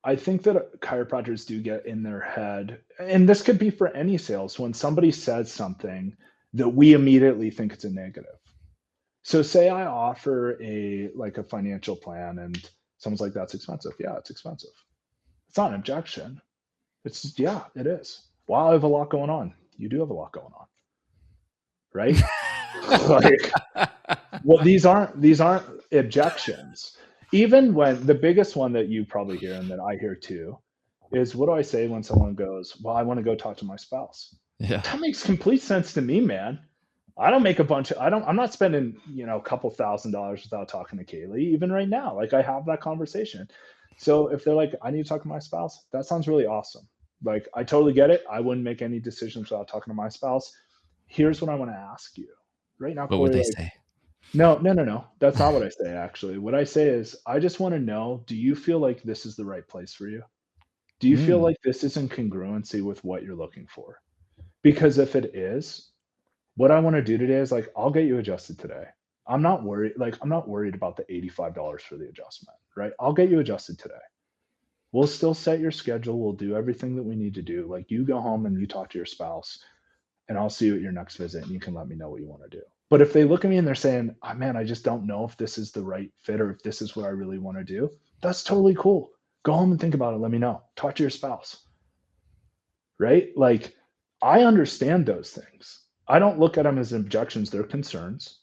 I think that chiropractors do get in their head, and this could be for any sales, when somebody says something that we immediately think it's a negative. So say I offer a financial plan and someone's like, that's expensive. Yeah, it's expensive. It's not an objection. It's just, yeah, it is. Wow, I have a lot going on. You do have a lot going on. Right? Like, well, these aren't objections. Even when the biggest one that you probably hear and that I hear too is, what do I say when someone goes, well, I want to go talk to my spouse? Yeah. That makes complete sense to me, man. I don't make I'm not spending, a couple $1,000s without talking to Kaylee, even right now. Like, I have that conversation. So if they're like, I need to talk to my spouse, that sounds really awesome. Like, I totally get it. I wouldn't make any decisions without talking to my spouse. Here's what I want to ask you right now, What would Corey. they say? No. That's not what I say, actually. What I say is, I just want to know, do you feel like this is the right place for you? Do you feel like this is in congruency with what you're looking for? Because if it is, what I want to do today is, like, I'll get you adjusted today. I'm not worried. Like, I'm not worried about the $85 for the adjustment, right? I'll get you adjusted today. We'll still set your schedule. We'll do everything that we need to do. Like, you go home and you talk to your spouse, and I'll see you at your next visit, and you can let me know what you want to do. But if they look at me and they're saying, oh, man, I just don't know if this is the right fit or if this is what I really want to do, that's totally cool. Go home and think about it. Let me know. Talk to your spouse. Right? Like, I understand those things. I don't look at them as objections. They're concerns.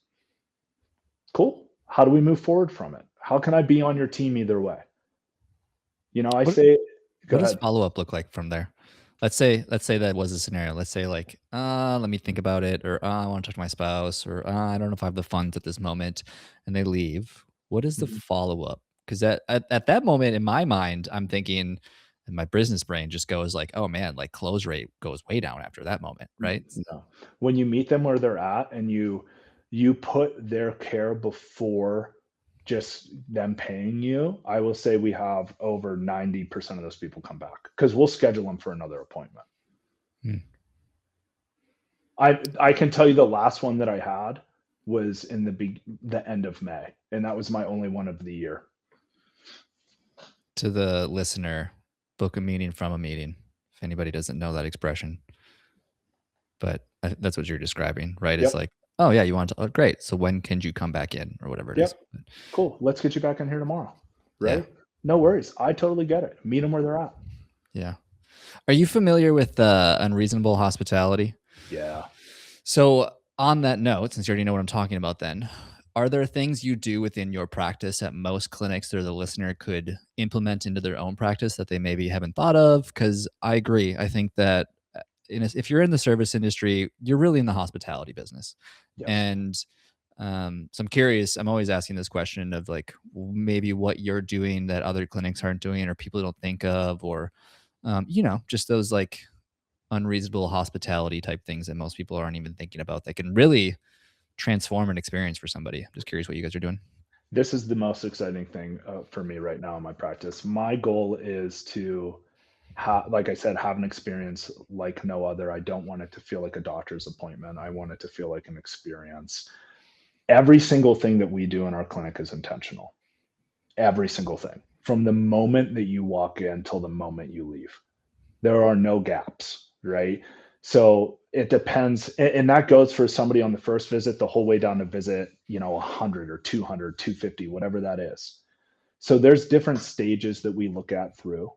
Cool. How do we move forward from it? How can I be on your team either way? I say, go what does ahead. follow-up look like from there? Let's say that was a scenario. Let's say, like, let me think about it, or I want to talk to my spouse, or I don't know if I have the funds at this moment, and they leave. What is the Mhm. follow-up? Because at that moment in my mind, I'm thinking, and my business brain just goes like, oh man, like close rate goes way down after that moment, right? No. When you meet them where they're at and you put their care before just them paying you, I will say we have over 90% of those people come back, because we'll schedule them for another appointment. Hmm. I can tell you the last one that I had was in the end of May, and that was my only one of the year. To the listener, book a meeting from a meeting. If anybody doesn't know that expression, but that's what you're describing, right? Yep. It's like, oh yeah, you want to, oh, great. So when can you come back in, or whatever it is? Yep. Cool. Let's get you back in here tomorrow. Yeah. Right? No worries. I totally get it. Meet them where they're at. Yeah. Are you familiar with Unreasonable Hospitality? Yeah. So on that note, since you already know what I'm talking about, then are there things you do within your practice at most clinics that the listener could implement into their own practice that they maybe haven't thought of? Because I agree. I think that if you're in the service industry, you're really in the hospitality business. Yes. And so I'm curious, I'm always asking this question of, like, maybe what you're doing that other clinics aren't doing, or people don't think of, or, just those like unreasonable hospitality type things that most people aren't even thinking about that can really transform an experience for somebody. I'm just curious what you guys are doing. This is the most exciting thing for me right now in my practice. My goal is to like I said, have an experience like no other. I don't want it to feel like a doctor's appointment. I want it to feel like an experience. Every single thing that we do in our clinic is intentional. Every single thing, from the moment that you walk in till the moment you leave. There are no gaps, right? So it depends. And that goes for somebody on the first visit, the whole way down to visit, 100 or 200, 250, whatever that is. So there's different stages that we look at through.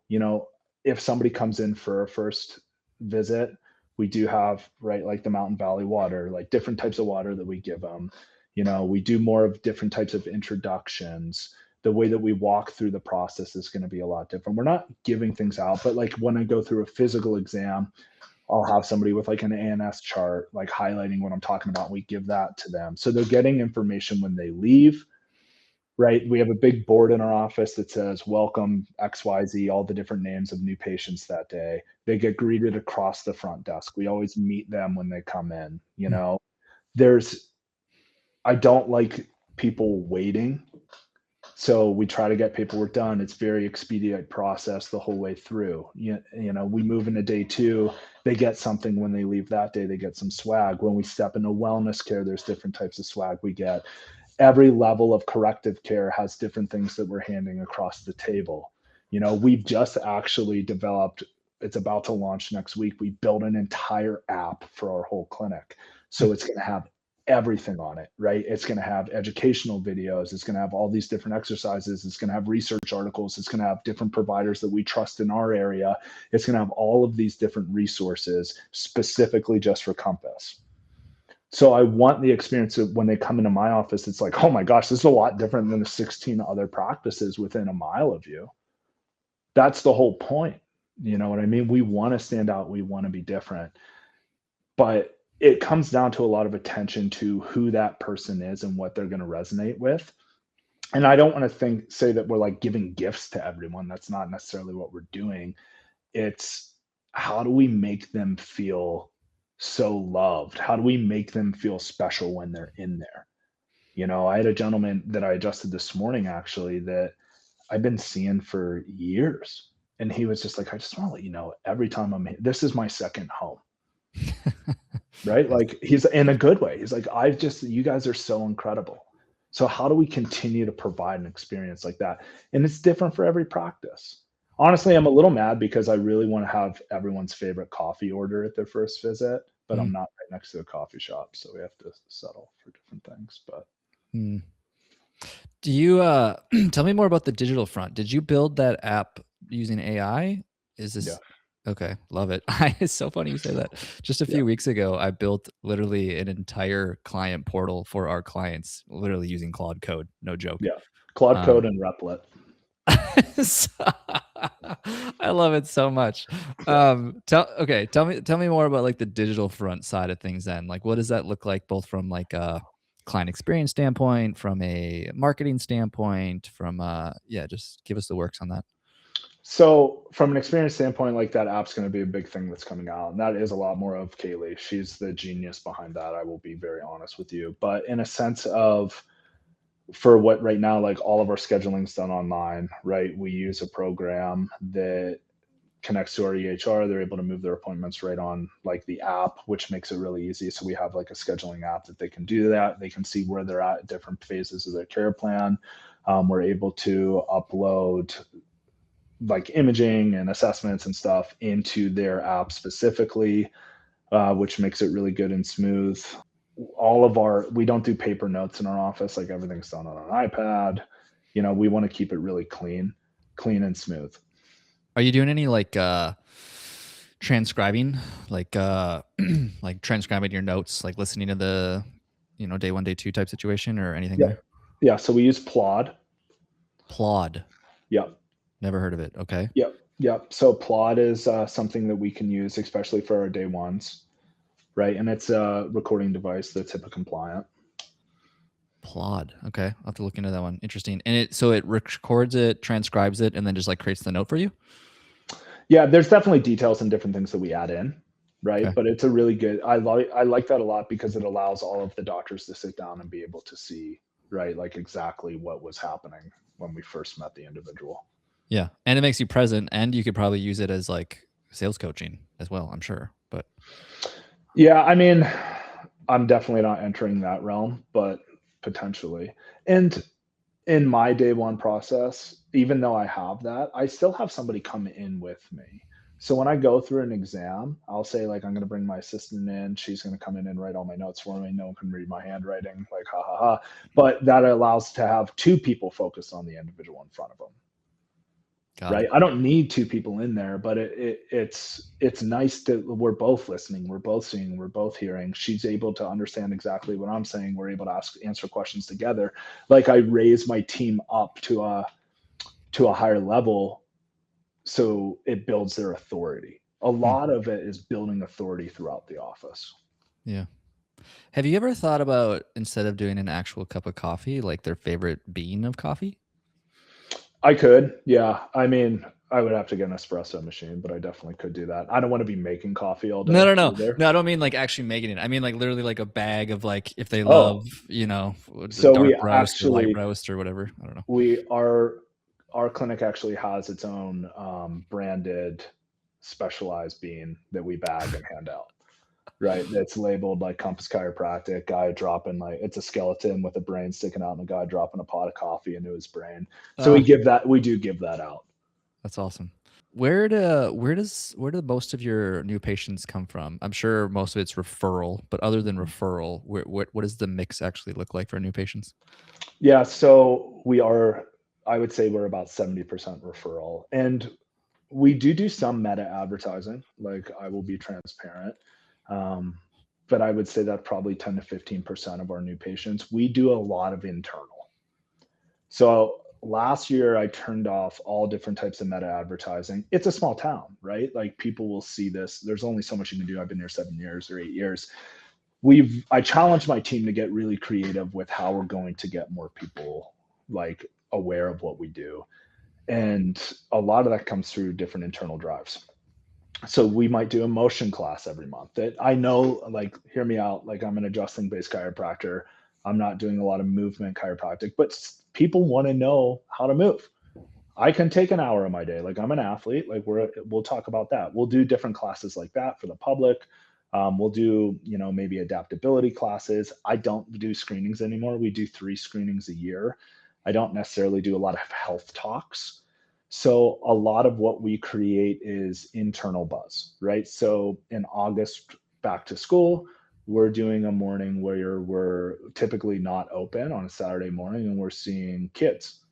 If somebody comes in for a first visit, we do have, right, like the Mountain Valley water, like different types of water that we give them. We do more of different types of introductions. The way that we walk through the process is going to be a lot different. We're not giving things out, but like when I go through a physical exam, I'll have somebody with like an ANS chart, like highlighting what I'm talking about. We give that to them. So they're getting information when they leave, right? We have a big board in our office that says, welcome XYZ, all the different names of new patients that day. They get greeted across the front desk. We always meet them when they come in. I don't like people waiting. So we try to get paperwork done. It's very expedient process the whole way through. We move into day 2, they get something when they leave that day, they get some swag. When we step into wellness care, there's different types of swag we get. Every level of corrective care has different things that we're handing across the table. We've just actually developed, it's about to launch next week. We built an entire app for our whole clinic. So it's going to have everything on it, right? It's going to have educational videos. It's going to have all these different exercises. It's going to have research articles. It's going to have different providers that we trust in our area. It's going to have all of these different resources specifically just for Compass. So I want the experience of when they come into my office, it's like, oh my gosh, this is a lot different than the 16 other practices within a mile of you. That's the whole point. You know what I mean? We want to stand out. We want to be different. But it comes down to a lot of attention to who that person is and what they're going to resonate with. And I don't want to say that we're like giving gifts to everyone. That's not necessarily what we're doing. It's how do we make them feel so loved? How do we make them feel special when they're in there? I had a gentleman that I adjusted this morning, actually, that I've been seeing for years. And he was just like, I just want to let you know, every time I'm here, this is my second home. Right? Like, he's in a good way. He's like, you guys are so incredible. So how do we continue to provide an experience like that? And it's different for every practice. Honestly, I'm a little mad because I really want to have everyone's favorite coffee order at their first visit, but I'm not right next to a coffee shop. So we have to settle for different things. But do you tell me more about the digital front? Did you build that app using AI? Is this? Yeah. Okay, love it. It's so funny you say that. Just a few weeks ago, I built literally an entire client portal for our clients, literally using Claude Code. No joke. Yeah. Claude Code and Replit. I love it so much. Tell me more about like the digital front side of things then. Like, what does that look like both from like a client experience standpoint, from a marketing standpoint, from just give us the works on that. So from an experience standpoint, like that app's going to be a big thing that's coming out. And that is a lot more of Kaylee. She's the genius behind that. I will be very honest with you. But in a sense of, for what right now, like all of our scheduling's done online, right? We use a program that connects to our EHR. They're able to move their appointments right on like the app, which makes it really easy. So we have like a scheduling app that they can do that. They can see where they're at different phases of their care plan. We're able to upload like imaging and assessments and stuff into their app specifically, which makes it really good and smooth. We don't do paper notes in our office. Like everything's done on an iPad. We want to keep it really clean and smooth. Are you doing any like transcribing, like like transcribing your notes, like listening to the, day 1, day 2 type situation or anything there? Yeah. So we use Plod. Yep. Never heard of it. Okay. Yep. So Plod is something that we can use, especially for our day ones, right? And it's a recording device that's HIPAA compliant. Plod. Okay. I'll have to look into that one. Interesting. And it records it, transcribes it, and then just like creates the note for you? Yeah, there's definitely details and different things that we add in, right? Okay. But it's a really good, I like that a lot because it allows all of the doctors to sit down and be able to see, right, like exactly what was happening when we first met the individual. Yeah. And it makes you present, and you could probably use it as like sales coaching as well, I'm sure. But yeah, I mean, I'm definitely not entering that realm, but potentially. And in my day one process, even though I have that, I still have somebody come in with me, So when I go through an exam, I'll say like I'm going to bring my assistant in. She's going to come in and write all my notes for me. No one can read my handwriting, like ha ha ha. But that allows to have two people focused on the individual in front of them. Got Right. it. I don't need two people in there, but it's nice that we're both listening, we're both seeing, we're both hearing. She's able to understand exactly what I'm saying. We're able to answer questions together. Like I raise my team up to a higher level, so it builds their authority. A lot of it is building authority throughout the office. Yeah. Have you ever thought about, instead of doing an actual cup of coffee, like their favorite bean of coffee? I could, yeah. I mean, I would have to get an espresso machine, but I definitely could do that. I don't want to be making coffee all day No. either. No, I don't mean like actually making it. I mean like literally like a bag of, like, if they love, Oh, the so dark we roast or light actually roast or whatever. I don't know. we our clinic actually has its own branded specialized bean that we bag and hand out. Right, that's labeled like Compass Chiropractic. Guy dropping, like, it's a skeleton with a brain sticking out, and a guy dropping a pot of coffee into his brain. So we do give that out. That's awesome. Where do most of your new patients come from? I'm sure most of it's referral, but other than referral, what does the mix actually look like for new patients? Yeah, so I would say we're about 70% referral, and we do some meta advertising. Like, I will be transparent. Um, but I would say that probably 10 to 15% of our new patients. We do a lot of internal. So last year I turned off all different types of meta advertising. It's a small town, right? Like, people will see this. There's only so much you can do. I've been here 7 years or 8 years. I challenged my team to get really creative with how we're going to get more people like aware of what we do. And a lot of that comes through different internal drives. So we might do a motion class every month that I know, like, hear me out, like, I'm an adjusting based chiropractor. I'm not doing a lot of movement chiropractic, but people want to know how to move. I can take an hour of my day. Like, I'm an athlete. Like, we'll talk about that. We'll do different classes like that for the public. We'll do, maybe adaptability classes. I don't do screenings anymore. We do 3 screenings a year. I don't necessarily do a lot of health talks. So a lot of what we create is internal buzz, right? So in August, back to school, we're doing a morning where we're typically not open on a Saturday morning, and we're seeing kids,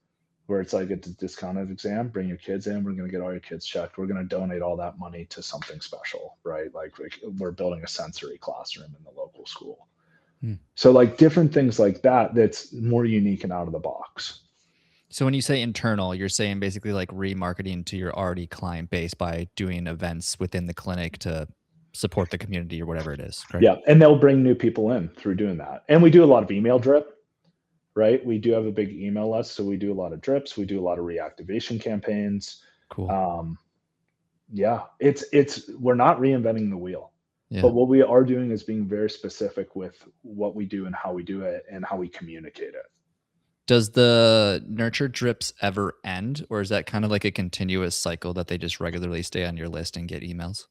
where it's like, it's a discounted exam. Bring your kids in. We're going to get all your kids checked. We're going to donate all that money to something special, right? Like, we're building a sensory classroom in the local school. So like different things like that, that's more unique and out of the box. So when you say internal, you're saying basically like remarketing to your already client base by doing events within the clinic to support the community or whatever it is, correct? Yeah. And they'll bring new people in through doing that. And we do a lot of email drip, right? We do have a big email list. So we do a lot of drips. We do a lot of reactivation campaigns. Cool. Yeah, we're not reinventing the wheel, Yeah. but what we are doing is being very specific with what we do and how we do it and how we communicate it. Does the nurture drips ever end, or is that kind of like a continuous cycle that they just regularly stay on your list and get emails?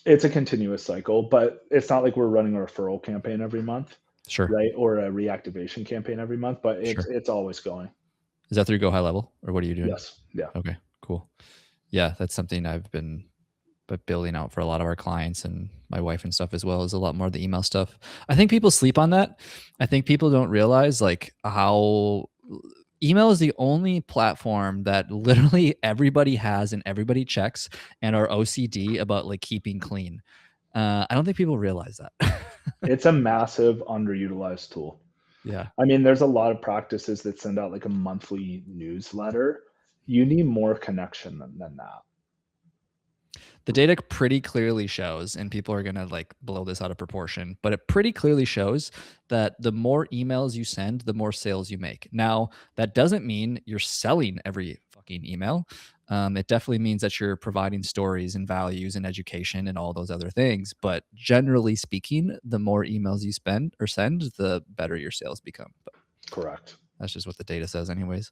It's a continuous cycle, but it's not like we're running a referral campaign every month, Sure. right? Or a reactivation campaign every month, but Sure. it's always going. Is that through Go High Level, or what are you doing? Yes. Yeah. Okay, cool. Yeah, that's something I've been building out for a lot of our clients and my wife and stuff as well, is a lot more of the email stuff. I think people sleep on that. I think people don't realize like how email is the only platform that literally everybody has and everybody checks and are OCD about like keeping clean. I don't think people realize that. It's a massive underutilized tool. Yeah. I mean, there's a lot of practices that send out like a monthly newsletter. You need more connection than that. The data pretty clearly shows, and people are going to like blow this out of proportion, but it pretty clearly shows that the more emails you send, the more sales you make. Now, that doesn't mean you're selling every fucking email. It definitely means that you're providing stories and values and education and all those other things. But generally speaking, the more emails you spend or send, the better your sales become. But Correct. that's just what the data says, anyways.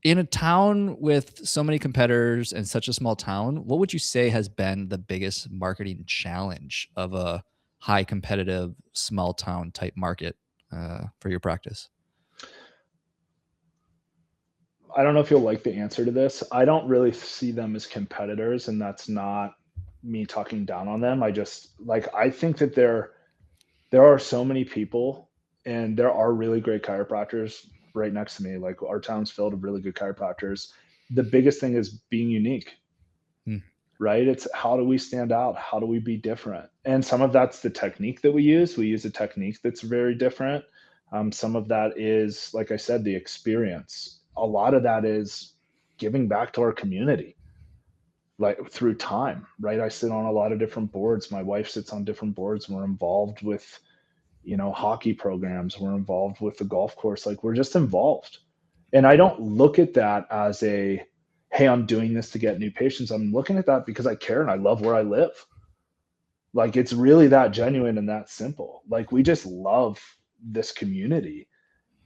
In a town with so many competitors and such a small town, what would you say has been the biggest marketing challenge of a high competitive small town type market for your practice? I don't know if you'll like the answer to this. I don't really see them as competitors, and that's not me talking down on them. I just like, I think that there are so many people, and there are really great chiropractors right next to me. Like, our town's filled with really good chiropractors. The biggest thing is being unique, Hmm. right? It's how do we stand out? How do we be different? And some of that's the technique that we use. We use a technique that's very different. Some of that is, like I said, the experience. A lot of that is giving back to our community, like through time, right? I sit on a lot of different boards. My wife sits on different boards. We're involved with, hockey programs. We're involved with the golf course. Like, we're just involved. And I don't look at that as a, hey, I'm doing this to get new patients. I'm looking at that because I care and I love where I live. Like, it's really that genuine and that simple. Like, we just love this community.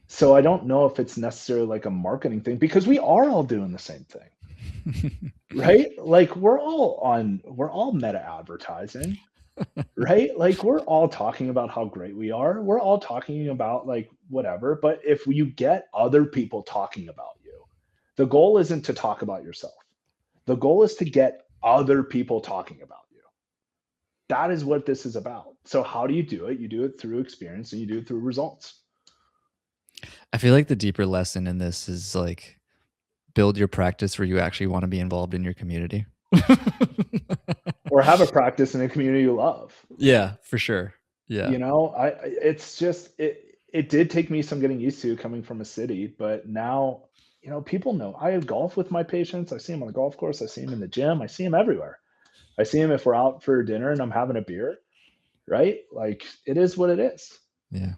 So I don't know if it's necessarily like a marketing thing, because we are all doing the same thing, right? Like, we're all meta advertising, right? Like, we're all talking about how great we are. We're all talking about like whatever. But if you get other people talking about you, the goal isn't to talk about yourself. The goal is to get other people talking about you. That is what this is about. So how do you do it? You do it through experience, and you do it through results. I feel like the deeper lesson in this is like build your practice where you actually want to be involved in your community. Or have a practice in a community you love. Yeah, for sure. Yeah. It's just, it did take me some getting used to coming from a city, but now, people know I golf with my patients. I see them on the golf course. I see them in the gym. I see them everywhere. I see them if we're out for dinner and I'm having a beer, right? Like, it is what it is. Yeah.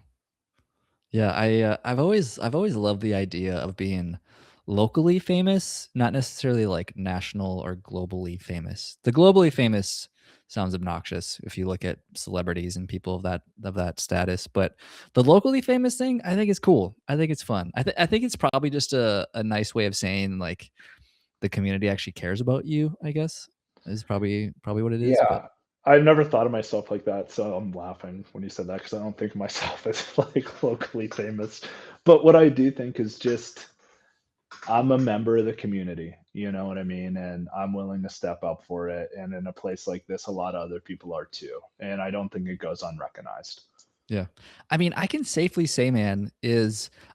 Yeah, I've always loved the idea of being locally famous, not necessarily like national or globally famous. The globally famous sounds obnoxious if you look at celebrities and people of that status, but the locally famous thing I think is cool. I think it's fun. I think it's probably just a nice way of saying like the community actually cares about you, I guess. Is probably what it is, but Yeah. I've never thought of myself like that, so I'm laughing when you said that, because I don't think of myself as like locally famous. But what I do think is just, I'm a member of the community, you know what I mean? And I'm willing to step up for it. And in a place like this, a lot of other people are too. And I don't think it goes unrecognized. yeah. I mean, I can safely say, man,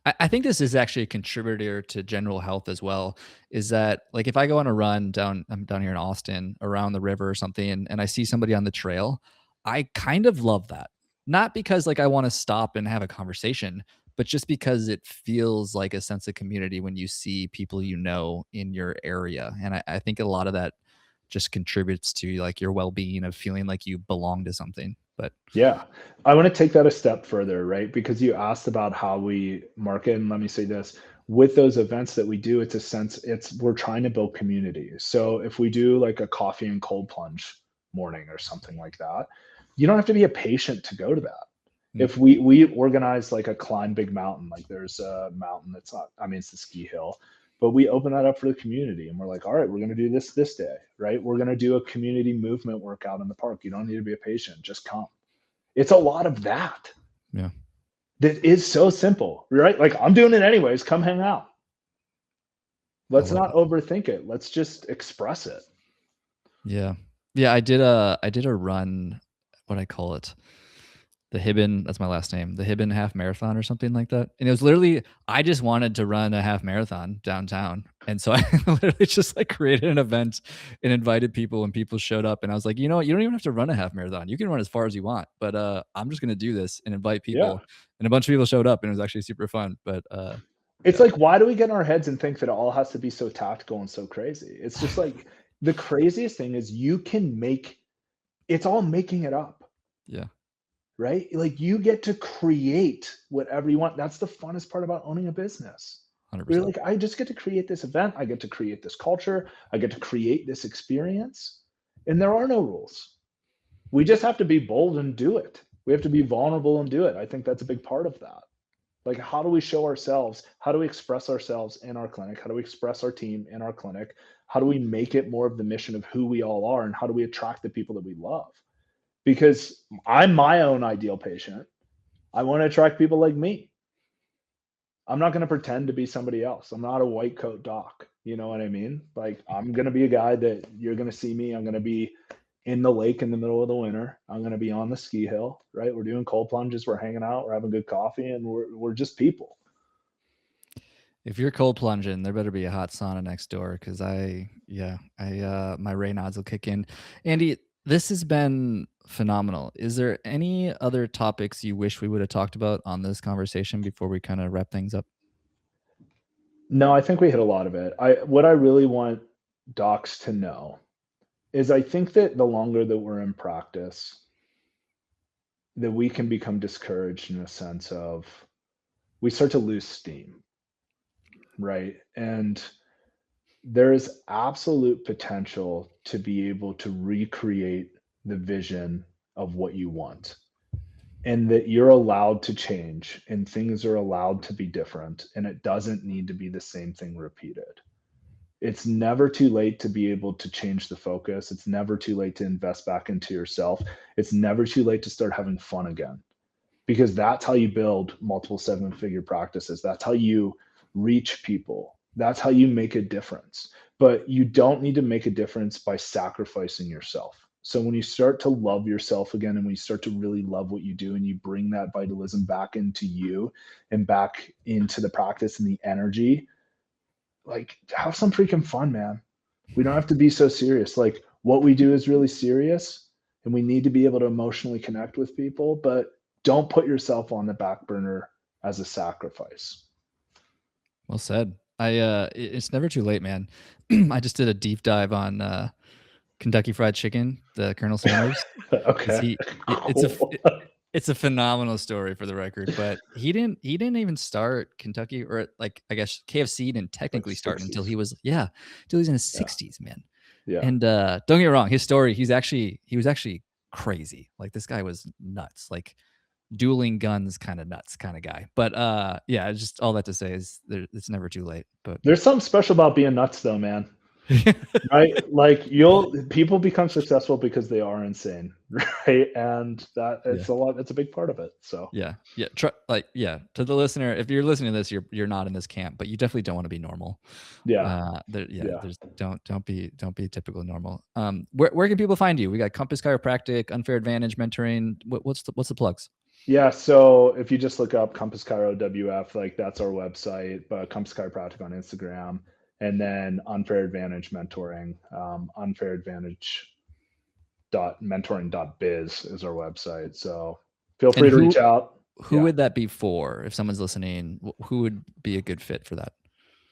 I think this is actually a contributor to general health as well. Is that like if I go on a run I'm down here in Austin around the river or something and I see somebody on the trail, I kind of love that. Not because like I want to stop and have a conversation, but just because it feels like a sense of community when you see people you know in your area. And I think a lot of that just contributes to like your well-being of feeling like you belong to something. But Yeah. I want to take that a step further, right? Because you asked about how we market. And let me say this, with those events that we do, it's a sense, we're trying to build community. So if we do like a coffee and cold plunge morning or something like that, you don't have to be a patient to go to that. mm, If we organize like a climb big mountain, like there's a mountain that's not, I mean, it's the ski hill, but we open that up for the community, and we're like, all right, we're going to do this day, right? We're going to do a community movement workout in the park. You don't need to be a patient, just come. It's a lot of that. yeah. That is so simple, right? Like, I'm doing it anyways. Come hang out. I Let's love not that. overthink it. Let's just express it. Yeah. Yeah, I did a run, what I call it, the Hibben, that's my last name, the Hibben half marathon or something like that. And it was literally I just wanted to run a half marathon downtown. And so I literally just like created an event and invited people and people showed up and I was like, "You know what? You don't even have to run a half marathon. You can run as far as you want, but I'm just going to do this and invite Yeah. people." And a bunch of people showed up and it was actually super fun, but It's yeah. like, why do we get in our heads and think that it all has to be so tactical and so crazy? It's just like, the craziest thing is you can make, it's all making it up, Yeah. right? Like, you get to create whatever you want. That's the funnest part about owning a business. We're 100%. like, I just get to create this event. I get to create this culture. I get to create this experience. And there are no rules. We just have to be bold and do it. We have to be vulnerable and do it. I think that's a big part of that. Like, how do we show ourselves? How do we express ourselves in our clinic? How do we express our team in our clinic? How do we make it more of the mission of who we all are? And how do we attract the people that we love? Because I'm my own ideal patient. I want to attract people like me. I'm not going to pretend to be somebody else. I'm not a white coat doc. You know what I mean? Like, I'm going to be a guy that you're going to see me. I'm going to be in the lake in the middle of the winter. I'm going to be on the ski hill, right? We're doing cold plunges. We're hanging out. We're having good coffee, and we're just people. If you're cold plunging, there better be a hot sauna next door, because my Raynaud's will kick in. Andy, this has been phenomenal. Is there any other topics you wish we would have talked about on this conversation before we kind of wrap things up? No, I think we hit a lot of it. What I really want docs to know is I think that the longer that we're in practice, that we can become discouraged in a sense of we start to lose steam, right? And there is absolute potential to be able to recreate the vision of what you want, and that you're allowed to change and things are allowed to be different, and it doesn't need to be the same thing repeated. It's never too late to be able to change the focus. It's never too late to invest back into yourself. It's never too late to start having fun again, because that's how you build multiple seven-figure practices. That's how you reach people. That's how you make a difference. But you don't need to make a difference by sacrificing yourself. So when you start to love yourself again, and when you start to really love what you do, and you bring that vitalism back into you and back into the practice and the energy, like, have some freaking fun, man. We don't have to be so serious. Like, what we do is really serious, and we need to be able to emotionally connect with people, but don't put yourself on the back burner as a sacrifice. Well said. It's never too late, man. I just did a deep dive on Kentucky Fried Chicken, the Colonel Sanders, because Okay. Cool. it's a phenomenal story, for the record. But he didn't even start Kentucky, or like, I guess KFC didn't It's like technically start until 60s. he was in his Yeah. 60s, man. Yeah. And don't get me wrong, his story, he was actually crazy. Like, this guy was nuts, like dueling guns kind of nuts kind of guy. But yeah, just all that to say is it's never too late. But There's something special about being nuts though, man. Right? Like, people become successful because they are insane, right? And that yeah. it's a big part of it. So Yeah. To the listener, if you're listening to this, you're not in this camp, but you definitely don't want to be normal. yeah. There's don't be typical normal. Where can people find you? We got Compass Chiropractic, Unfair Advantage Mentoring. What's the plugs? Yeah, so if you just look up Compass Chiro WF, like, that's our website, but Compass Chiropractic on Instagram, and then Unfair Advantage Mentoring, unfairadvantage.mentoring.biz is our website. So feel free to reach out. Who would that be for? If someone's listening, who would be a good fit for that?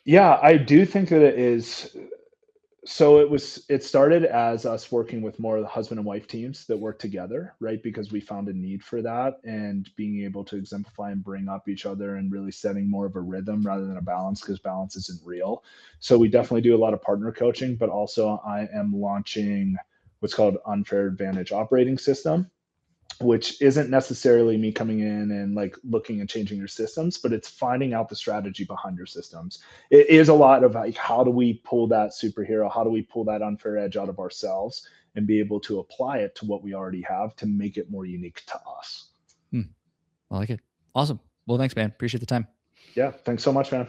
Yeah, I do think that it is. So it started as us working with more of the husband and wife teams that work together, right? Because we found a need for that, and being able to exemplify and bring up each other, and really setting more of a rhythm rather than a balance, because balance isn't real. So we definitely do a lot of partner coaching, but also I am launching what's called Unfair Advantage Operating System, which isn't necessarily me coming in and like looking and changing your systems, but it's finding out the strategy behind your systems. It is a lot of like, how do we pull that superhero? How do we pull that unfair edge out of ourselves and be able to apply it to what we already have to make it more unique to us? I like it. Awesome. Well, thanks, man. Appreciate the time. Yeah. Thanks so much, man.